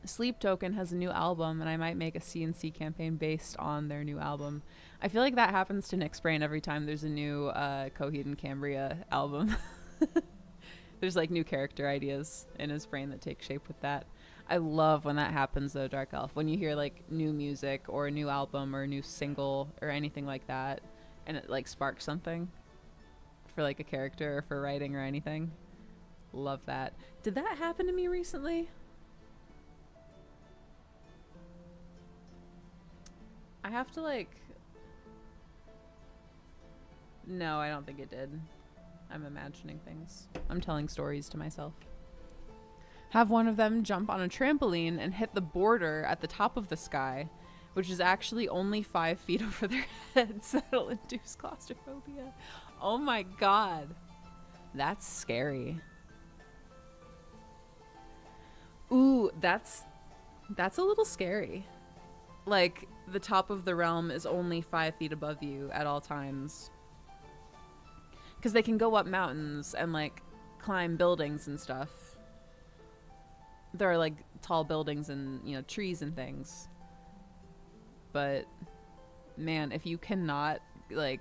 Sleep Token has a new album, and I might make a CNC campaign based on their new album. I feel like that happens to Nick's brain every time there's a new Coheed and Cambria album. There's like new character ideas in his brain that take shape with that. I love when that happens though, Dark Elf. When you hear like new music or a new album or a new single or anything like that, and it like sparks something for like a character or for writing or anything. Love that. Did that happen to me recently? I have to like... No, I don't think it did. I'm imagining things. I'm telling stories to myself. Have one of them jump on a trampoline and hit the border at the top of the sky, which is actually only 5 feet over their heads. That'll induce claustrophobia. Oh my god. That's scary. Ooh, that's a little scary. Like, the top of the realm is only 5 feet above you at all times. Because they can go up mountains and, like, climb buildings and stuff. There are, like, tall buildings and, you know, trees and things. But, man, if you cannot, like...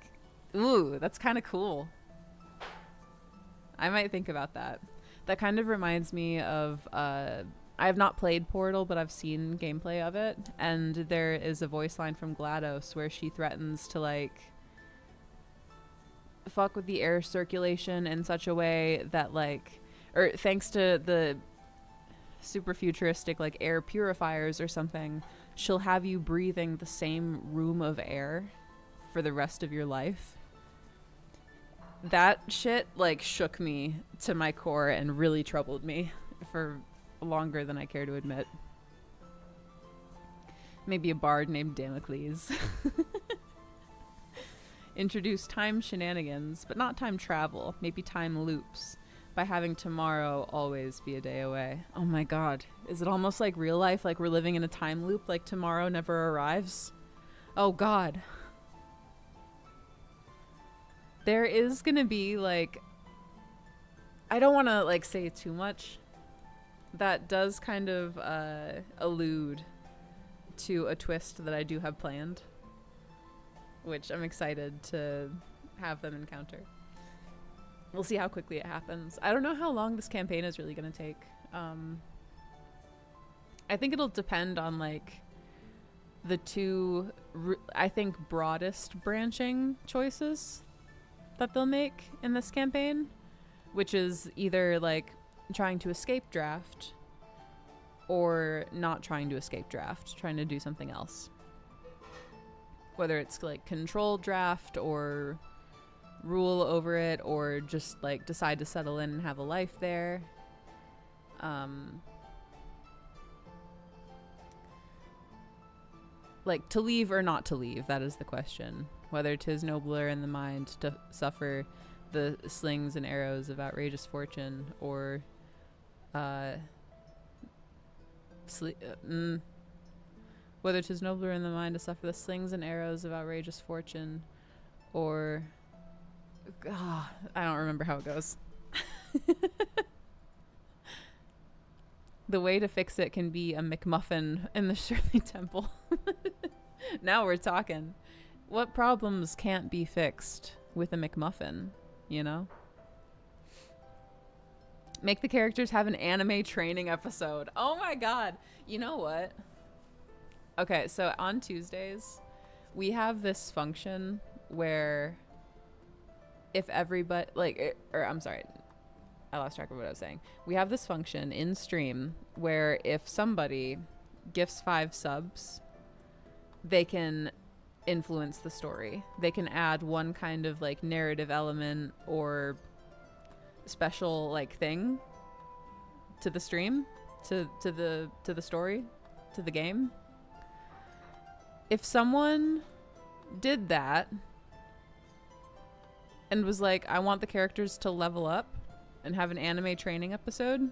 Ooh, that's kind of cool. I might think about that. That kind of reminds me of... I have not played Portal, but I've seen gameplay of it. And there is a voice line from GLaDOS where she threatens to, like... fuck with the air circulation in such a way that, like... Or thanks to the super futuristic, like, air purifiers or something, she'll have you breathing the same room of air for the rest of your life. That shit, like, shook me to my core and really troubled me for longer than I care to admit. Maybe a bard named Damocles. Introduce time shenanigans, but not time travel, maybe time loops, by having tomorrow always be a day away. Oh my god. Is it almost like real life, like we're living in a time loop, like tomorrow never arrives? Oh god. There is gonna be, like... I don't want to, like, say too much. That does kind of allude to a twist that I do have planned, which I'm excited to have them encounter. We'll see how quickly it happens. I don't know how long this campaign is really going to take. I think it'll depend on, like, the two, I think, broadest branching choices that they'll make in this campaign, which is either, like, trying to escape draft or not trying to escape draft, trying to do something else. Whether it's, like, control draft or rule over it or just, like, decide to settle in and have a life there. Like, to leave or not to leave, that is the question. Whether 'tis nobler in the mind to suffer the slings and arrows of outrageous fortune, or whether 'tis nobler in the mind to suffer the slings and arrows of outrageous fortune, or I don't remember how it goes. The way to fix it can be a McMuffin in the Shirley Temple. Now we're talking. What problems can't be fixed with a McMuffin, you know? Make the characters have an anime training episode. Oh my god. You know what? Okay, so on Tuesdays, we have this function where if everybody, like, or I'm sorry, I lost track of what I was saying. We have this function in stream where if somebody gifts 5 subs, they can influence the story. They can add one kind of, like, narrative element or special, like, thing to the stream, to the story, to the game. If someone did that and was like, I want the characters to level up and have an anime training episode,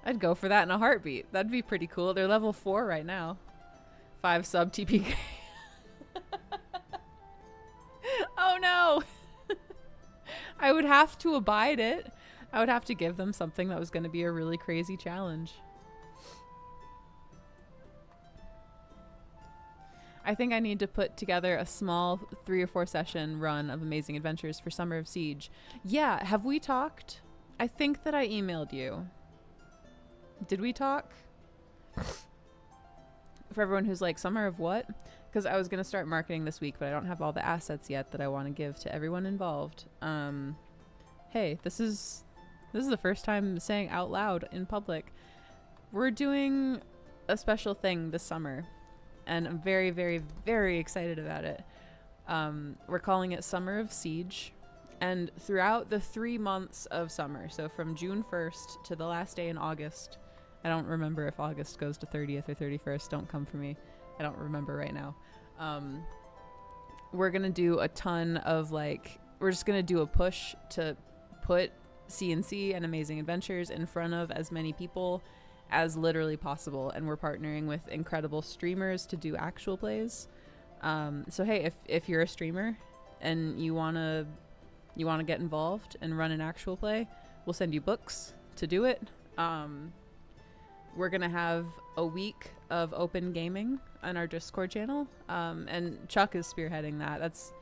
I'd go for that in a heartbeat. That'd be pretty cool. They're level 4 right now. 5 sub TPK. Oh no! I would have to abide it. I would have to give them something that was going to be a really crazy challenge. I think I need to put together a small 3 or 4 session run of Amazing Adventures for Summer of Siege. Yeah, have we talked? I think that I emailed you. Did we talk? For everyone who's like, Summer of what? Because I was going to start marketing this week, but I don't have all the assets yet that I want to give to everyone involved. Hey, this is the first time saying out loud in public. We're doing a special thing this summer, and I'm very, very, very excited about it. We're calling it Summer of Siege, and throughout the 3 months of summer, so from June 1st to the last day in August, I don't remember if August goes to 30th or 31st, don't come for me, I don't remember right now. We're gonna do a ton of we're just gonna do a push to put CNC and Amazing Adventures in front of as many people as literally possible, and we're partnering with incredible streamers to do actual plays. So hey, if you're a streamer and you wanna get involved and run an actual play, we'll send you books to do it. We're gonna have a week of open gaming on our Discord channel, and Chuck is spearheading that. That's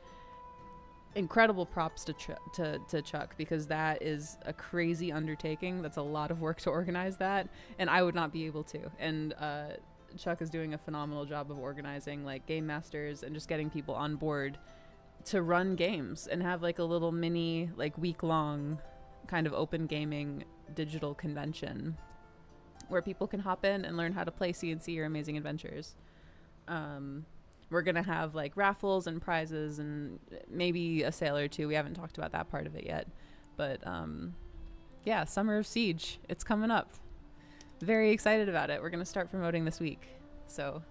incredible props to Chuck, because that is a crazy undertaking. That's a lot of work to organize that, and I would not be able to. And Chuck is doing a phenomenal job of organizing game masters and just getting people on board to run games and have a little mini week-long kind of open gaming digital convention where people can hop in and learn how to play CNC or Amazing Adventures. We're gonna have raffles and prizes and maybe a sale or two. We haven't talked about that part of it yet, but yeah, Summer of Siege, it's coming up. Very excited about it. We're gonna start promoting this week, so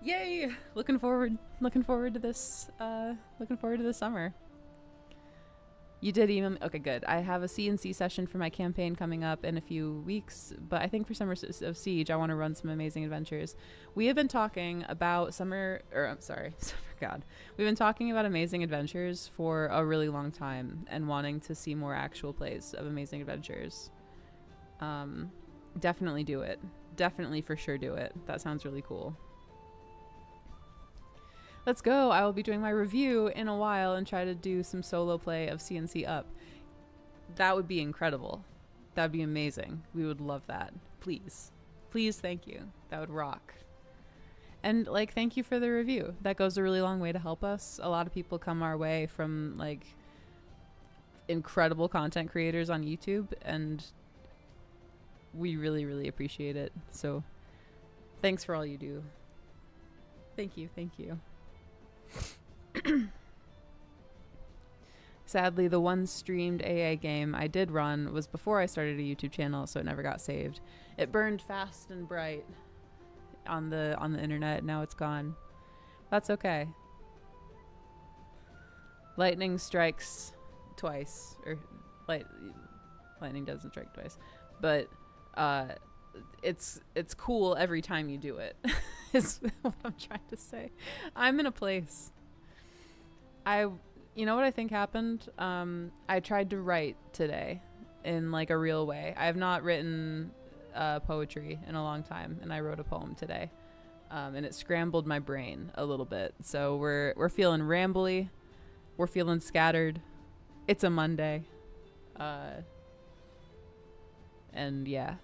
yay! Looking forward to this. Looking forward to this summer. You did email me. Okay, good. I have a CNC session for my campaign coming up in a few weeks, but I think for Summer of Siege, I want to run some Amazing Adventures. We have been talking about We've been talking about Amazing Adventures for a really long time and wanting to see more actual plays of Amazing Adventures. Definitely do it. Definitely for sure do it. That sounds really cool. Let's go. I will be doing my review in a while and try to do some solo play of CNC Up. That would be incredible. That would be amazing. We would love that. Please. Please, thank you. That would rock. And thank you for the review. That goes a really long way to help us. A lot of people come our way from incredible content creators on YouTube, and we really, really appreciate it. So thanks for all you do. Thank you. Thank you. Sadly, the one streamed AA game I did run was before I started a YouTube channel, so it never got saved. It burned fast and bright on the internet. Now it's gone. That's okay. Lightning strikes twice, or lightning doesn't strike twice, but it's cool every time you do it. Is what I'm trying to say. I'm in a place. You know what I think happened? I tried to write today in a real way. I have not written poetry in a long time, and I wrote a poem today, and it scrambled my brain a little bit. So we're feeling rambly, we're feeling scattered. It's a Monday, and yeah.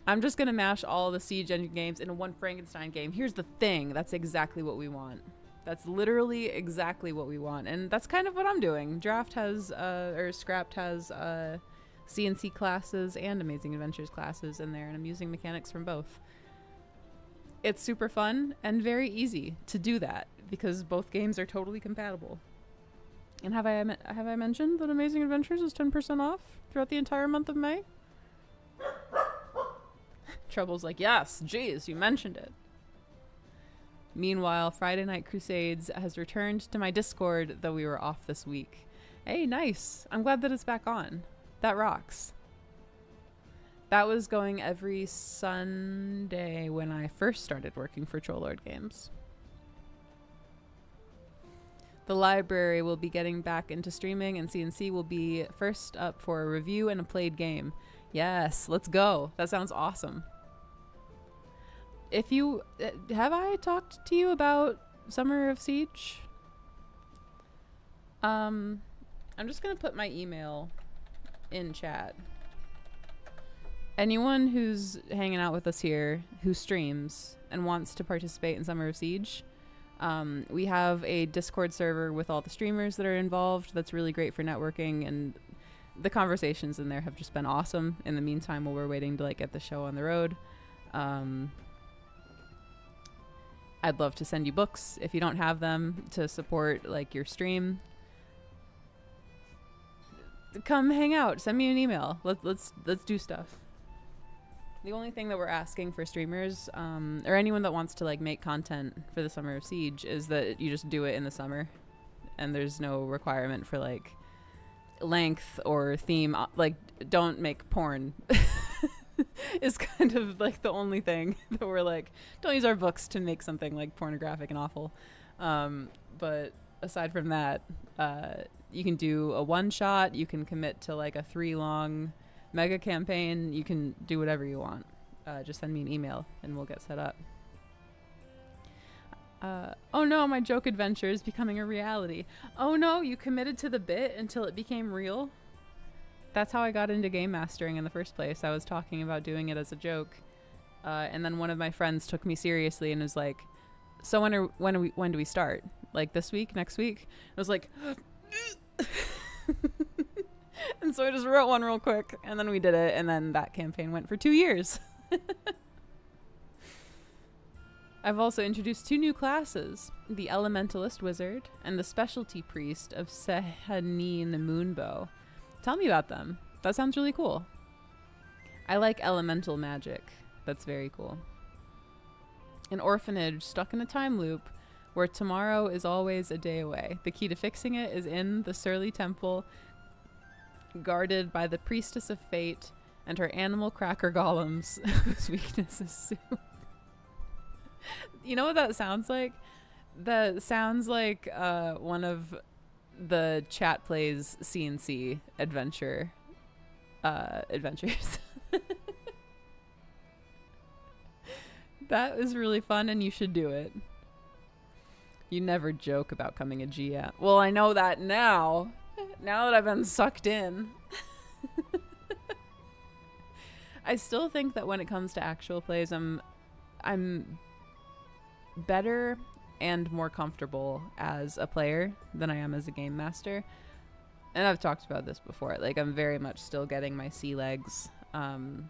I'm just going to mash all the Siege Engine games into one Frankenstein game. Here's the thing. That's exactly what we want. That's literally exactly what we want. And that's kind of what I'm doing. Scrapped has CNC classes and Amazing Adventures classes in there, and I'm using mechanics from both. It's super fun and very easy to do that because both games are totally compatible. And have I mentioned that Amazing Adventures is 10% off throughout the entire month of May? Trouble's yes, geez, you mentioned it. Meanwhile, Friday Night Crusades has returned to my Discord, though we were off this week. Hey, nice. I'm glad that it's back on. That rocks. That was going every Sunday when I first started working for Troll Lord Games. The library will be getting back into streaming, and CNC will be first up for a review and a played game. Yes, let's go. That sounds awesome. If you have I talked to you about Summer of Siege? I'm just gonna put my email in chat. Anyone who's hanging out with us here who streams and wants to participate in Summer of Siege, we have a Discord server with all the streamers that are involved. That's really great for networking, and the conversations in there have just been awesome. In the meantime, while we're waiting to like get the show on the road, I'd love to send you books if you don't have them to support like your stream. Come hang out. Send me an email. Let's do stuff. The only thing that we're asking for streamers, or anyone that wants to like make content for the Summer of Siege, is that you just do it in the summer, and there's no requirement for like length or theme. Like, don't make porn. Is kind of like the only thing that we're like, don't use our books to make something like pornographic and awful. But aside from that, you can do a one shot. You can commit to like a 3-long mega campaign. You can do whatever you want. Just send me an email and we'll get set up. Oh no, my joke adventure is becoming a reality. Oh no, you committed to the bit until it became real? That's how I got into game mastering in the first place. I was talking about doing it as a joke. And then one of my friends took me seriously and was like, so when do we start? Like this week, next week? I was like, and so I just wrote one real quick, and then we did it, and then that campaign went for 2 years. I've also introduced 2 new classes, the Elementalist Wizard and the Specialty Priest of Sehanine Moonbow. Tell me about them. That sounds really cool. I like elemental magic. That's very cool. An orphanage stuck in a time loop where tomorrow is always a day away. The key to fixing it is in the Surly Temple, guarded by the Priestess of Fate and her animal cracker golems, whose weakness is soup. You know what that sounds like? That sounds like one of the chat plays CNC adventures. That is really fun, and you should do it. You never joke about coming a GM. Well, I know that now. Now that I've been sucked in. I still think that when it comes to actual plays, I'm better and more comfortable as a player than I am as a game master. And I've talked about this before. Like, I'm very much still getting my sea legs, and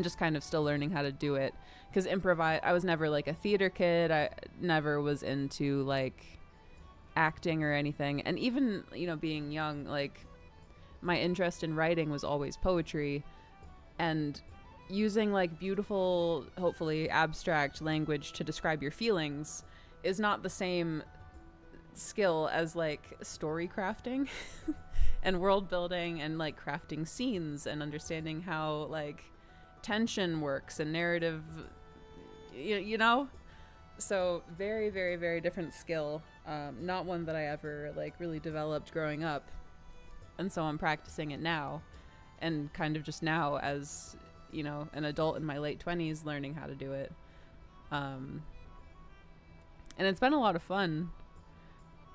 just kind of still learning how to do it. Because I was never like a theater kid. I never was into like acting or anything. And even, being young, like my interest in writing was always poetry, and using like beautiful, hopefully abstract language to describe your feelings is not the same skill as like story crafting and world building and like crafting scenes and understanding how like tension works and narrative, so very, very, very different skill. Not one that I ever like really developed growing up, and so I'm practicing it now, and kind of just now as an adult in my late 20s learning how to do it. And it's been a lot of fun,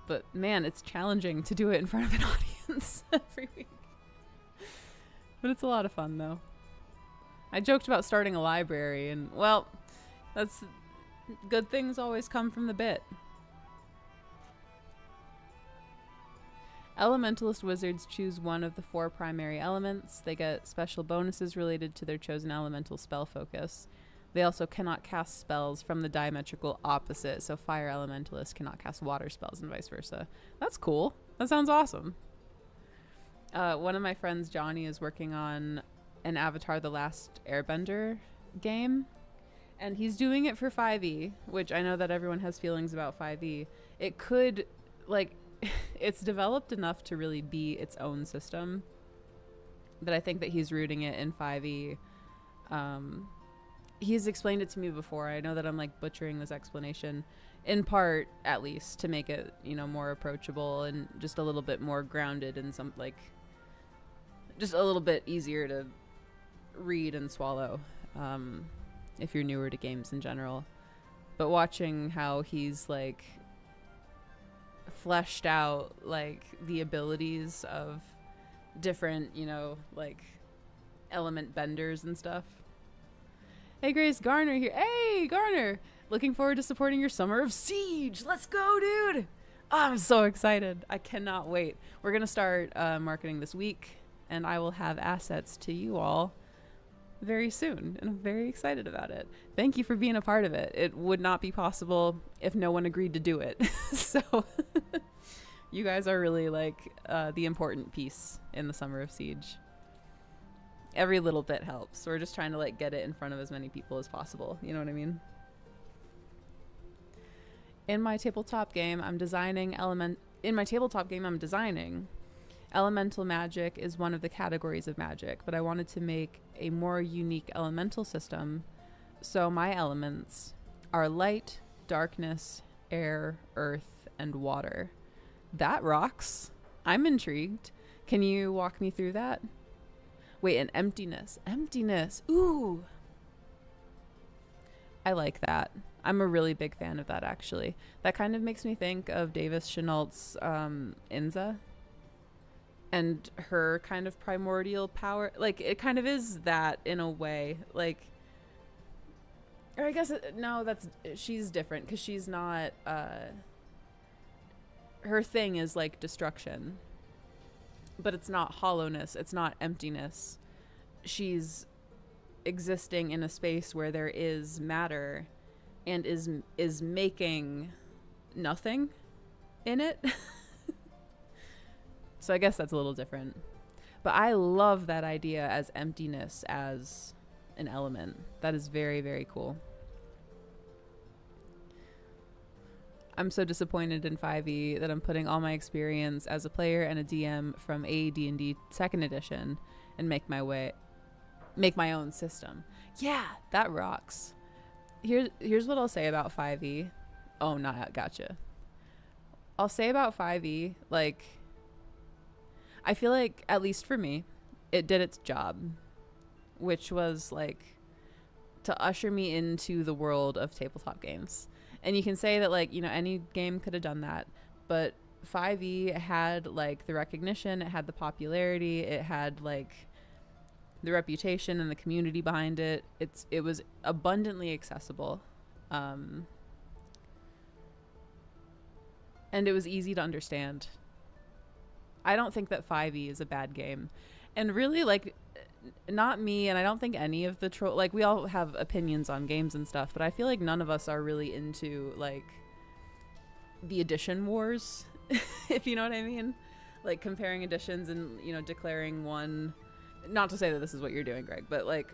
but man, it's challenging to do it in front of an audience every week. But it's a lot of fun though. I joked about starting a library, and well, that's good things always come from the bit. Elementalist wizards choose one of the 4 primary elements. They get special bonuses related to their chosen elemental spell focus. They also cannot cast spells from the diametrical opposite, so fire elementalists cannot cast water spells and vice versa. That's cool. That sounds awesome. One of my friends, Johnny, is working on an Avatar: The Last Airbender game, and he's doing it for 5e, which I know that everyone has feelings about 5e. It could, like, it's developed enough to really be its own system, but I think that he's rooting it in 5e. he's explained it to me before. I know that I'm like butchering this explanation, in part at least, to make it, you know, more approachable and just a little bit more grounded and some like just a little bit easier to read and swallow, if you're newer to games in general. But watching how he's like fleshed out like the abilities of different, you know, like element benders and stuff. Hey Grace, Garner here. Hey Garner, looking forward to supporting your Summer of Siege. Let's go, dude. Oh, I'm so excited. I cannot wait. We're gonna start marketing this week, and I will have assets to you all very soon, and I'm very excited about it. Thank you for being a part of it. It would not be possible if no one agreed to do it. So you guys are really like the important piece in the Summer of Siege. Every little bit helps. We're just trying to like get it in front of as many people as possible. You know what I mean? In my tabletop game, I'm designing elemental magic is one of the categories of magic, but I wanted to make a more unique elemental system. So my elements are light, darkness, air, earth, and water. That rocks. I'm intrigued. Can you walk me through that? Wait, and emptiness. Emptiness. Ooh. I like that. I'm a really big fan of that, actually. That kind of makes me think of Davis Chenault's Inza and her kind of primordial power. Like, it kind of is that in a way. Like, or I guess, she's different because she's not, her thing is like destruction. But it's not hollowness. It's not emptiness. She's existing in a space where there is matter and is making nothing in it. So I guess that's a little different. But I love that idea as emptiness as an element. That is very, very cool. I'm so disappointed in 5e that I'm putting all my experience as a player and a DM from AD&D 2nd edition and make my own system. Yeah, that rocks. Here's what I'll say about 5e. Oh, not gotcha. I'll say about 5e, like, I feel like, at least for me, it did its job, which was like to usher me into the world of tabletop games. And you can say that, like, you know, any game could have done that, but 5e had like the recognition, it had the popularity, it had like the reputation and the community behind it. It was abundantly accessible, and it was easy to understand. I don't think that 5e is a bad game, and really, like, not me, and I don't think any of the like, we all have opinions on games and stuff, but I feel like none of us are really into like the edition wars, if you know what I mean, like comparing editions and, you know, declaring one. Not to say that this is what you're doing, Greg, but like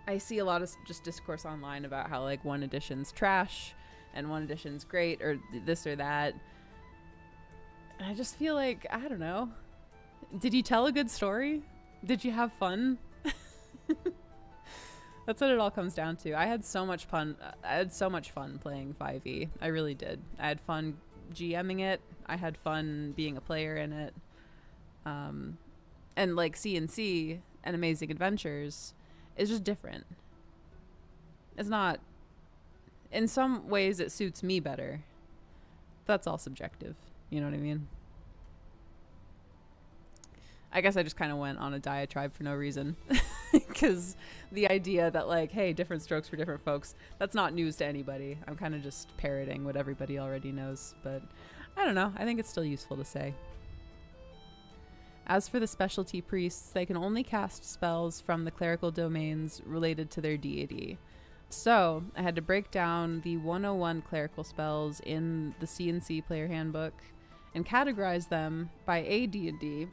I see a lot of just discourse online about how like one edition's trash and one edition's great, or this or that, and I just feel like, I don't know, did you tell a good story? Did you have fun? That's what it all comes down to. I had so much fun playing 5e. I really did. I had fun GMing it. I had fun being a player in it. And like C&C and Amazing Adventures is just different. It's not, in some ways it suits me better. That's all subjective. You know what I mean? I guess I just kind of went on a diatribe for no reason, because the idea that like, hey, different strokes for different folks, that's not news to anybody. I'm kind of just parroting what everybody already knows, but I don't know. I think it's still useful to say. As for the specialty priests, they can only cast spells from the clerical domains related to their deity. So I had to break down the 101 clerical spells in the C&C player handbook and categorize them by AD&D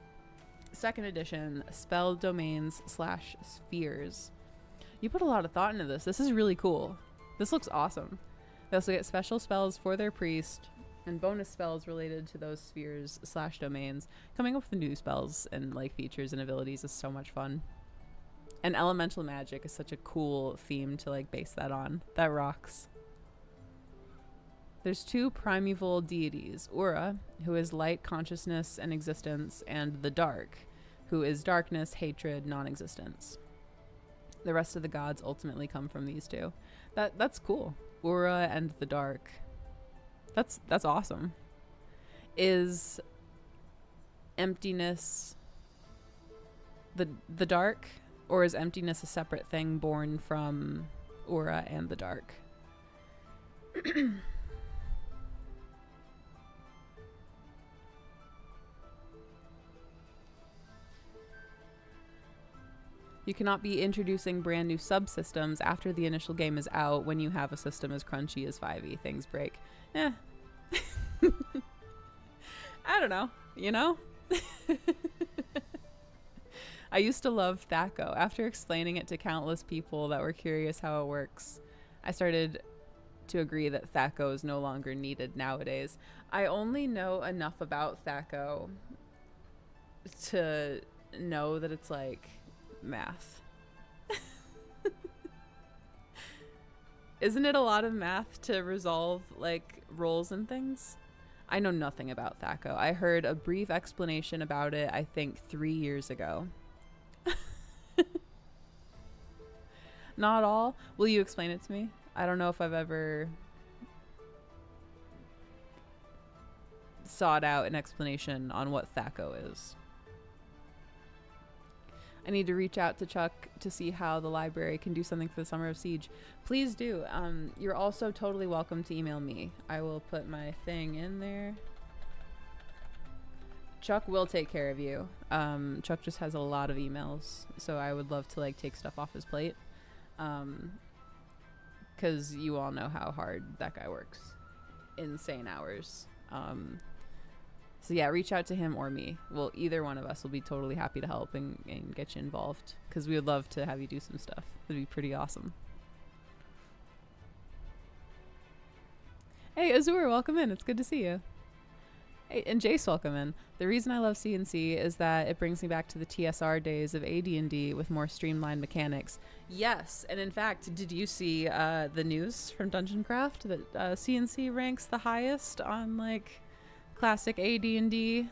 2nd edition spell domains / spheres. You put a lot of thought into this. This is really cool. This looks awesome. They also get special spells for their priest and bonus spells related to those spheres / domains. Coming up with new spells and like features and abilities is so much fun. And elemental magic is such a cool theme to like base that on. That rocks. There's 2 primeval deities, Ura, who is light, consciousness, and existence, and the Dark, who is darkness, hatred, non-existence. The rest of the gods ultimately come from these 2. That's cool. Ura and the Dark. That's awesome. Is emptiness the dark, or is emptiness a separate thing born from Ura and the Dark? You cannot be introducing brand new subsystems after the initial game is out when you have a system as crunchy as 5e. Things break. I don't know, you know? I used to love THAC0. After explaining it to countless people that were curious how it works, I started to agree that THAC0 is no longer needed nowadays. I only know enough about THAC0 to know that it's like math. Isn't it a lot of math to resolve like rolls and things? I know nothing about THAC0. I heard a brief explanation about it, I think 3 years ago. Not all? Will you explain it to me? I don't know if I've ever sought out an explanation on what THAC0 is. I need to reach out to Chuck to see how the library can do something for the Summer of Siege. Please do. You're also totally welcome to email me. I will put my thing in there. Chuck will take care of you. Chuck just has a lot of emails, so I would love to like take stuff off his plate. Because you all know how hard that guy works. Insane hours. So yeah, reach out to him or me. Well, either one of us will be totally happy to help and get you involved, because we would love to have you do some stuff. It'd be pretty awesome. Hey, Azur, welcome in. It's good to see you. Hey, and Jace, welcome in. The reason I love CNC is that it brings me back to the TSR days of AD&D with more streamlined mechanics. Yes, and in fact, did you see the news from Dungeon Craft that CNC ranks the highest on like classic AD&D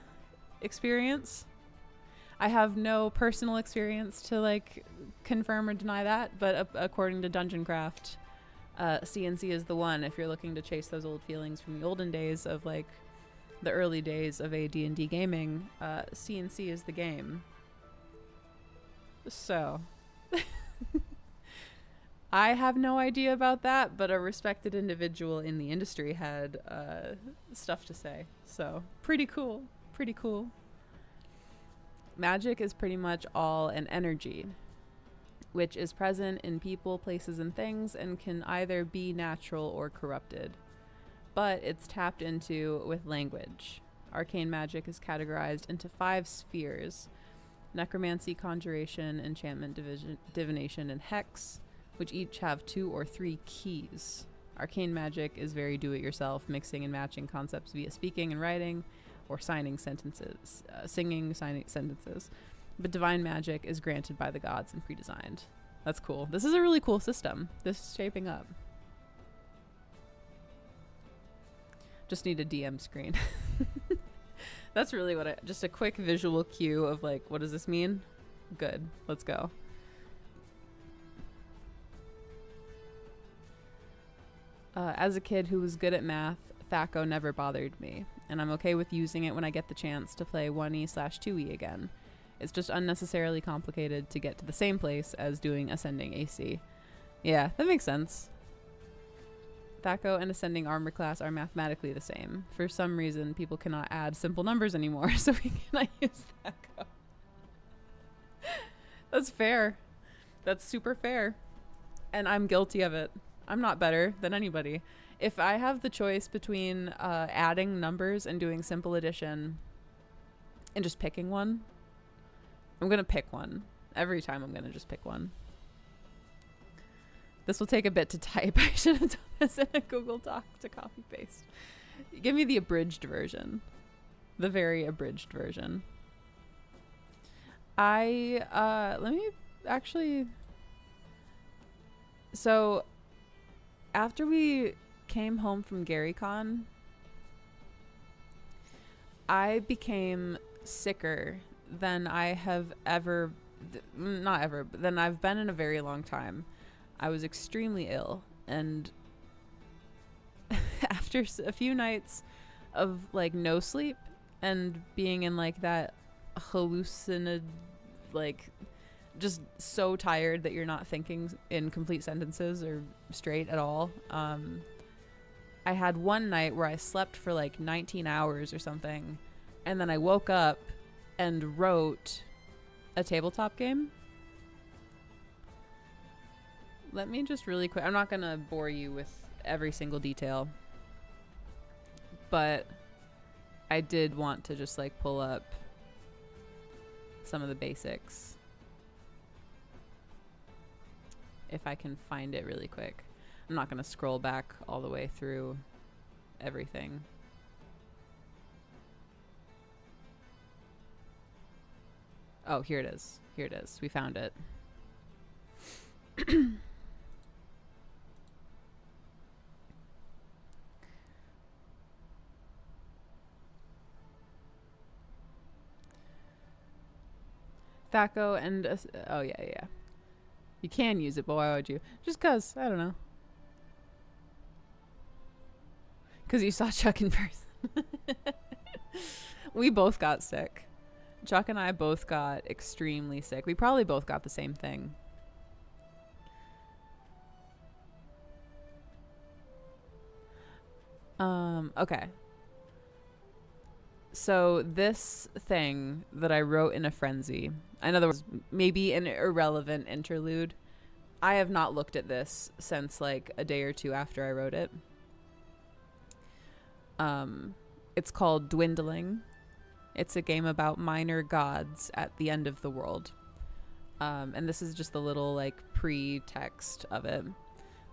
experience? I have no personal experience to like confirm or deny that, but according to Dungeon Craft, CNC is the one if you're looking to chase those old feelings from the olden days of like the early days of AD&D gaming. CNC is the game. So I have no idea about that, but a respected individual in the industry had stuff to say. So pretty cool. Pretty cool. Magic is pretty much all an energy, which is present in people, places, and things, and can either be natural or corrupted. But it's tapped into with language. Arcane magic is categorized into 5 spheres: necromancy, conjuration, enchantment, divination, and hex, which each have 2 or 3 keys. Arcane magic is very do-it-yourself, mixing and matching concepts via speaking and writing, or singing sentences. But divine magic is granted by the gods and pre-designed. That's cool. This is a really cool system. This is shaping up. Just need a DM screen. That's really what just a quick visual cue of like, what does this mean? Good. Let's go. As a kid who was good at math, THAC0 never bothered me, and I'm okay with using it when I get the chance to play 1E/2E again. It's just unnecessarily complicated to get to the same place as doing ascending AC. Yeah, that makes sense. THAC0 and ascending armor class are mathematically the same. For some reason, people cannot add simple numbers anymore, so we cannot use THAC0. That's fair. That's super fair. And I'm guilty of it. I'm not better than anybody. If I have the choice between adding numbers and doing simple addition and just picking one, I'm going to pick one. Every time I'm going to just pick one. This will take a bit to type. I should have done this in a Google Doc to copy paste. Give me the abridged version. The very abridged version. Let me actually, so after we came home from GaryCon, I became sicker than I have ever, not ever, but than I've been in a very long time. I was extremely ill, and after a few nights of like no sleep and being in like that hallucinated, like just so tired that you're not thinking in complete sentences or straight at all. I had one night where I slept for like 19 hours or something, and then I woke up and wrote a tabletop game. Let me just really quick, I'm not gonna bore you with every single detail, but I did want to just like pull up some of the basics if I can find it really quick. I'm not gonna scroll back all the way through everything. Oh, here it is. Here it is. We found it. Thaco and oh yeah. You can use it, but why would you? Just cause, I don't know. Cause you saw Chuck in person. We both got sick. Chuck and I both got extremely sick. We probably both got the same thing. Okay. So this thing that I wrote in a frenzy, in other words, maybe an irrelevant interlude. I have not looked at this since like a day or two after I wrote it. It's called Dwindling. It's a game about minor gods at the end of the world. And this is just the little like pre-text of it.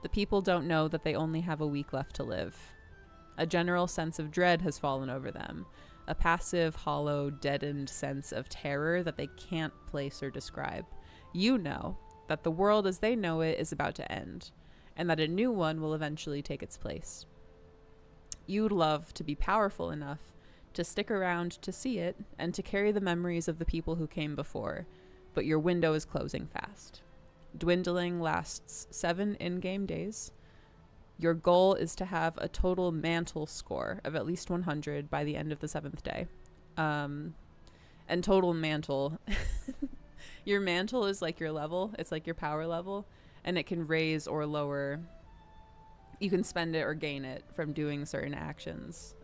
The people don't know that they only have a week left to live. A general sense of dread has fallen over them. A passive, hollow, deadened sense of terror that they can't place or describe. You know that the world as they know it is about to end, and that a new one will eventually take its place. You'd love to be powerful enough to stick around to see it and to carry the memories of the people who came before, but your window is closing fast. Dwindling lasts 7 in-game days. Your goal is to have a total mantle score of at least 100 by the end of the 7th day. And total mantle, your mantle is like your level. It's like your power level, and it can raise or lower. You can spend it or gain it from doing certain actions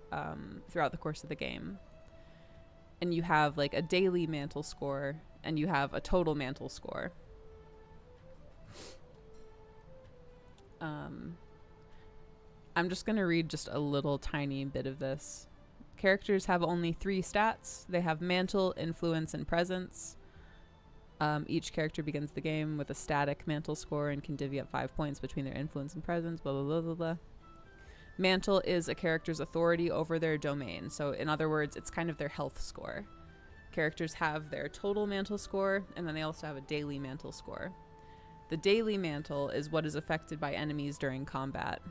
throughout the course of the game. And you have like a daily mantle score, and you have a total mantle score. I'm just going to read just a little tiny bit of this. Characters have only 3 stats. They have mantle, influence, and presence. Each character begins the game with a static mantle score and can divvy up 5 points between their influence and presence, blah, blah, blah, blah, blah. Mantle is a character's authority over their domain. So in other words, it's kind of their health score. Characters have their total mantle score, and then they also have a daily mantle score. The daily mantle is what is affected by enemies during combat.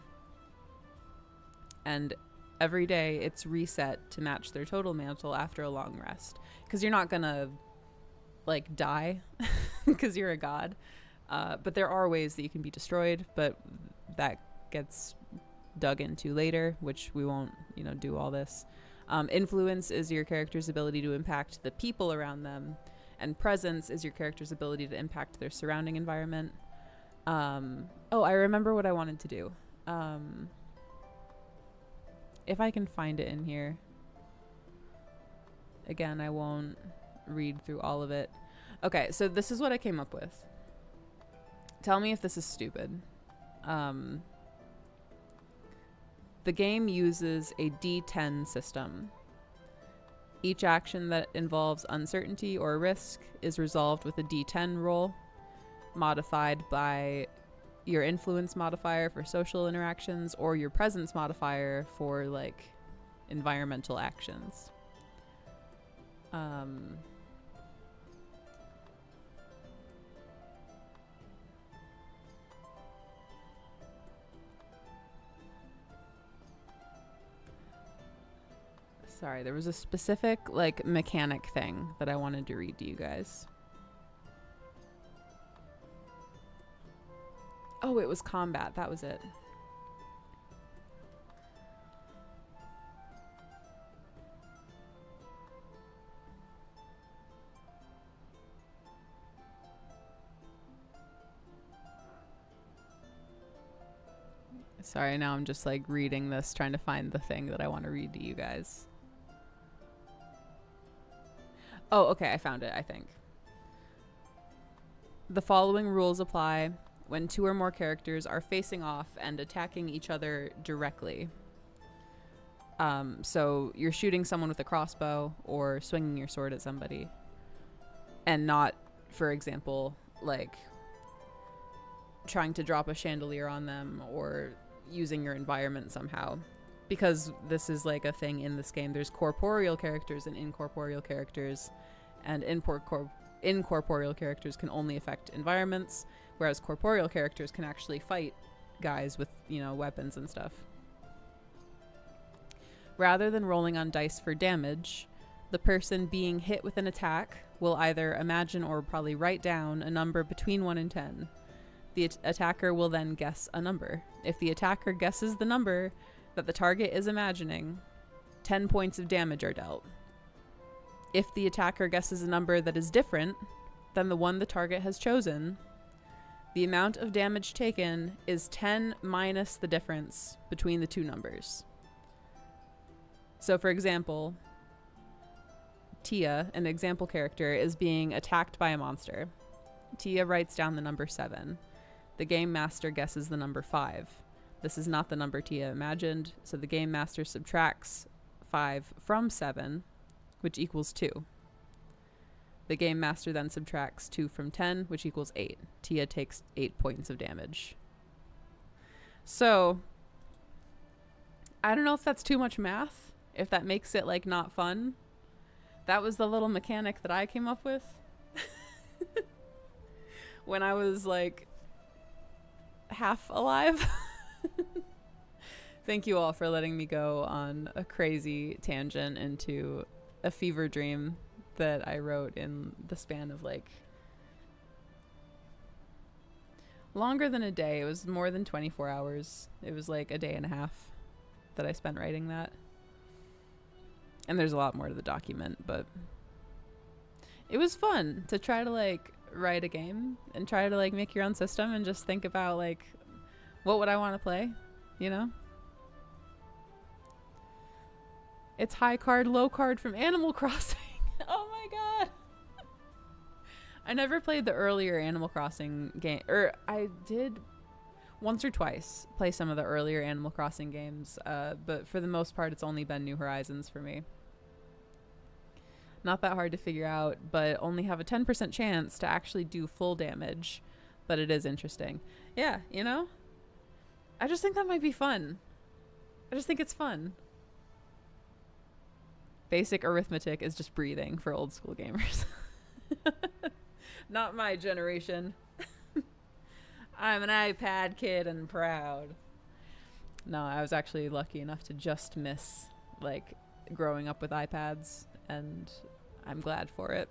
And every day it's reset to match their total mantle after a long rest. Because you're not going to, like, die because you're a god. But there are ways that you can be destroyed, but that gets dug into later, which we won't, do all this. Influence is your character's ability to impact the people around them. And presence is your character's ability to impact their surrounding environment. Oh, I remember what I wanted to do. If I can find it in here. Again, I won't read through all of it. Okay, so this is what I came up with. Tell me if this is stupid. The game uses a D10 system. Each action that involves uncertainty or risk is resolved with a D10 roll, modified by your influence modifier for social interactions or your presence modifier for like environmental actions. Sorry, there was a specific, like, mechanic thing that I wanted to read to you guys. Oh, it was combat. That was it. Sorry, now I'm just like reading this, trying to find the thing that I want to read to you guys. Oh, okay, I found it, I think. The following rules apply when 2 or more characters are facing off and attacking each other directly. So you're shooting someone with a crossbow or swinging your sword at somebody. And not, for example, like trying to drop a chandelier on them or using your environment somehow. Because this is like a thing in this game. There's corporeal characters and incorporeal characters. And incorporeal characters can only affect environments, whereas corporeal characters can actually fight guys with, you know, weapons and stuff. Rather than rolling on dice for damage, the person being hit with an attack will either imagine or probably write down a number between 1 and 10. The attacker will then guess a number. If the attacker guesses the number that the target is imagining, 10 points of damage are dealt. If the attacker guesses a number that is different than the one the target has chosen, the amount of damage taken is 10 minus the difference between the 2 numbers. So for example, Tia, an example character, is being attacked by a monster. Tia writes down the number 7. The game master guesses the number 5. This is not the number Tia imagined, so the game master subtracts 5 from 7, which equals 2. The game master then subtracts 2 from 10, which equals 8. Tia takes 8 points of damage. So, I don't know if that's too much math, if that makes it, like, not fun. That was the little mechanic that I came up with when I was, like, half alive. Thank you all for letting me go on a crazy tangent into a fever dream that I wrote in the span of, like, longer than a day. It was more than 24 hours. It was like a day and a half that I spent writing that. And there's a lot more to the document, but it was fun to try to, like, write a game and try to, like, make your own system and just think about, like, what would I want to play, you know? It's high card, low card from Animal Crossing. Oh my god. I never played the earlier Animal Crossing game, or I did once or twice play some of the earlier Animal Crossing games, but for the most part it's only been New Horizons for me. Not that hard to figure out, but only have a 10% chance to actually do full damage, but it is interesting. Yeah, you know? I just think that might be fun. I just think it's fun. Basic arithmetic is just breathing for old school gamers. Not my generation. I'm an iPad kid and proud. No, I was actually lucky enough to just miss, like, growing up with iPads, and I'm glad for it.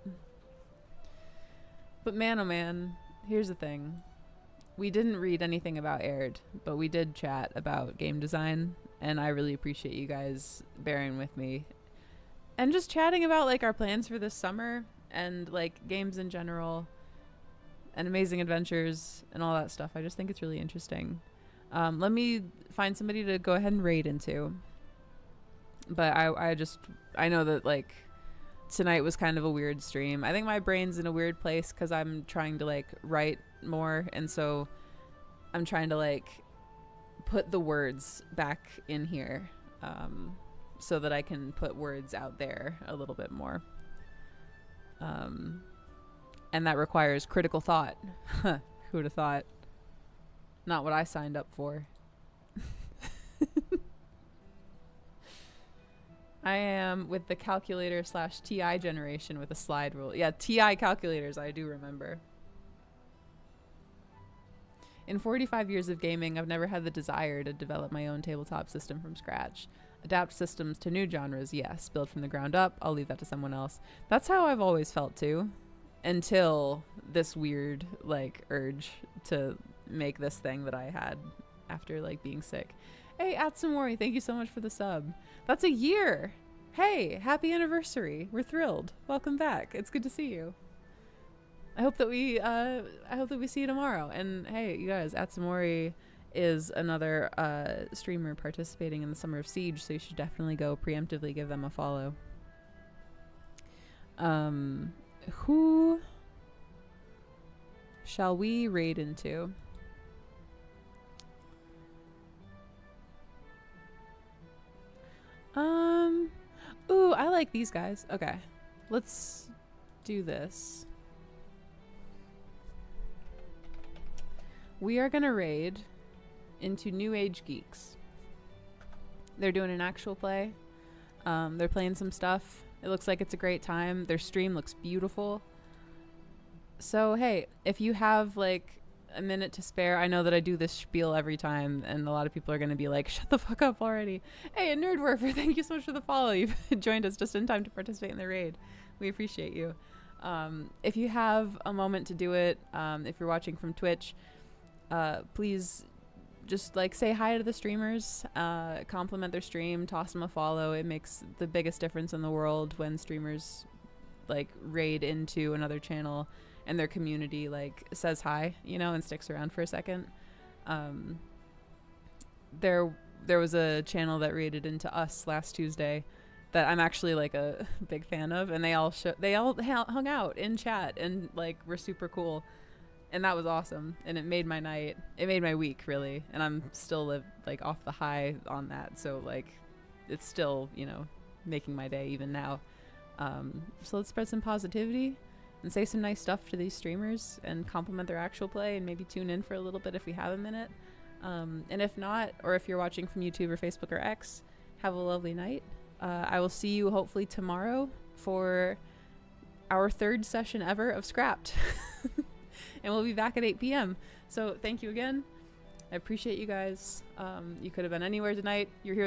But man, oh man, here's the thing. We didn't read anything about Aihrde, but we did chat about game design, and I really appreciate you guys bearing with me. And just chatting about, like, our plans for this summer and, like, games in general and amazing adventures and all that stuff. I just think it's really interesting. Let me find somebody to go ahead and raid into. But I know that, like, tonight was kind of a weird stream. I think my brain's in a weird place because I'm trying to, like, write more. And so I'm trying to, like, put the words back in here. So that I can put words out there a little bit more. And that requires critical thought. Who would have thought? Not what I signed up for. I am with the calculator / TI generation with a slide rule. Yeah, TI calculators, I do remember. In 45 years of gaming, I've never had the desire to develop my own tabletop system from scratch. Adapt systems to new genres, yes. Build from the ground up, I'll leave that to someone else. That's how I've always felt too, until this weird like urge to make this thing that I had after like being sick. Hey, Atsumori, thank you so much for the sub. That's a year. Hey, happy anniversary. We're thrilled. Welcome back. It's good to see you. I hope that we see you tomorrow. And hey, you guys, Atsumori is another streamer participating in the Summer of Siege, so you should definitely go preemptively give them a follow. Who shall we raid into? Ooh, I like these guys. Okay, let's do this. We are gonna raid into New Age Geeks. They're doing an actual play. They're playing some stuff. It looks like it's a great time. Their stream looks beautiful. So hey, if you have like a minute to spare, I know that I do this spiel every time, and a lot of people are going to be like, shut the fuck up already. Hey, Nerdwerfer, thank you so much for the follow. You've joined us just in time to participate in the raid. We appreciate you. If you have a moment to do it, if you're watching from Twitch, please just like say hi to the streamers, compliment their stream, toss them a follow. It makes the biggest difference in the world when streamers like raid into another channel and their community like says hi, you know, and sticks around for a second. There was a channel that raided into us last Tuesday that I'm actually like a big fan of, and they all hung out in chat and like were super cool, and that was awesome, and it made my night. It made my week really, and I'm still like off the high on that, so like it's still, you know, making my day even now. So let's spread some positivity and say some nice stuff to these streamers and compliment their actual play, and maybe tune in for a little bit if we have a minute. And if not, or if you're watching from YouTube or Facebook or X, have a lovely night. I will see you hopefully tomorrow for our 3rd session ever of Scrapped. And we'll be back at 8 p.m. So thank you again. I appreciate you guys. You could have been anywhere tonight. You're here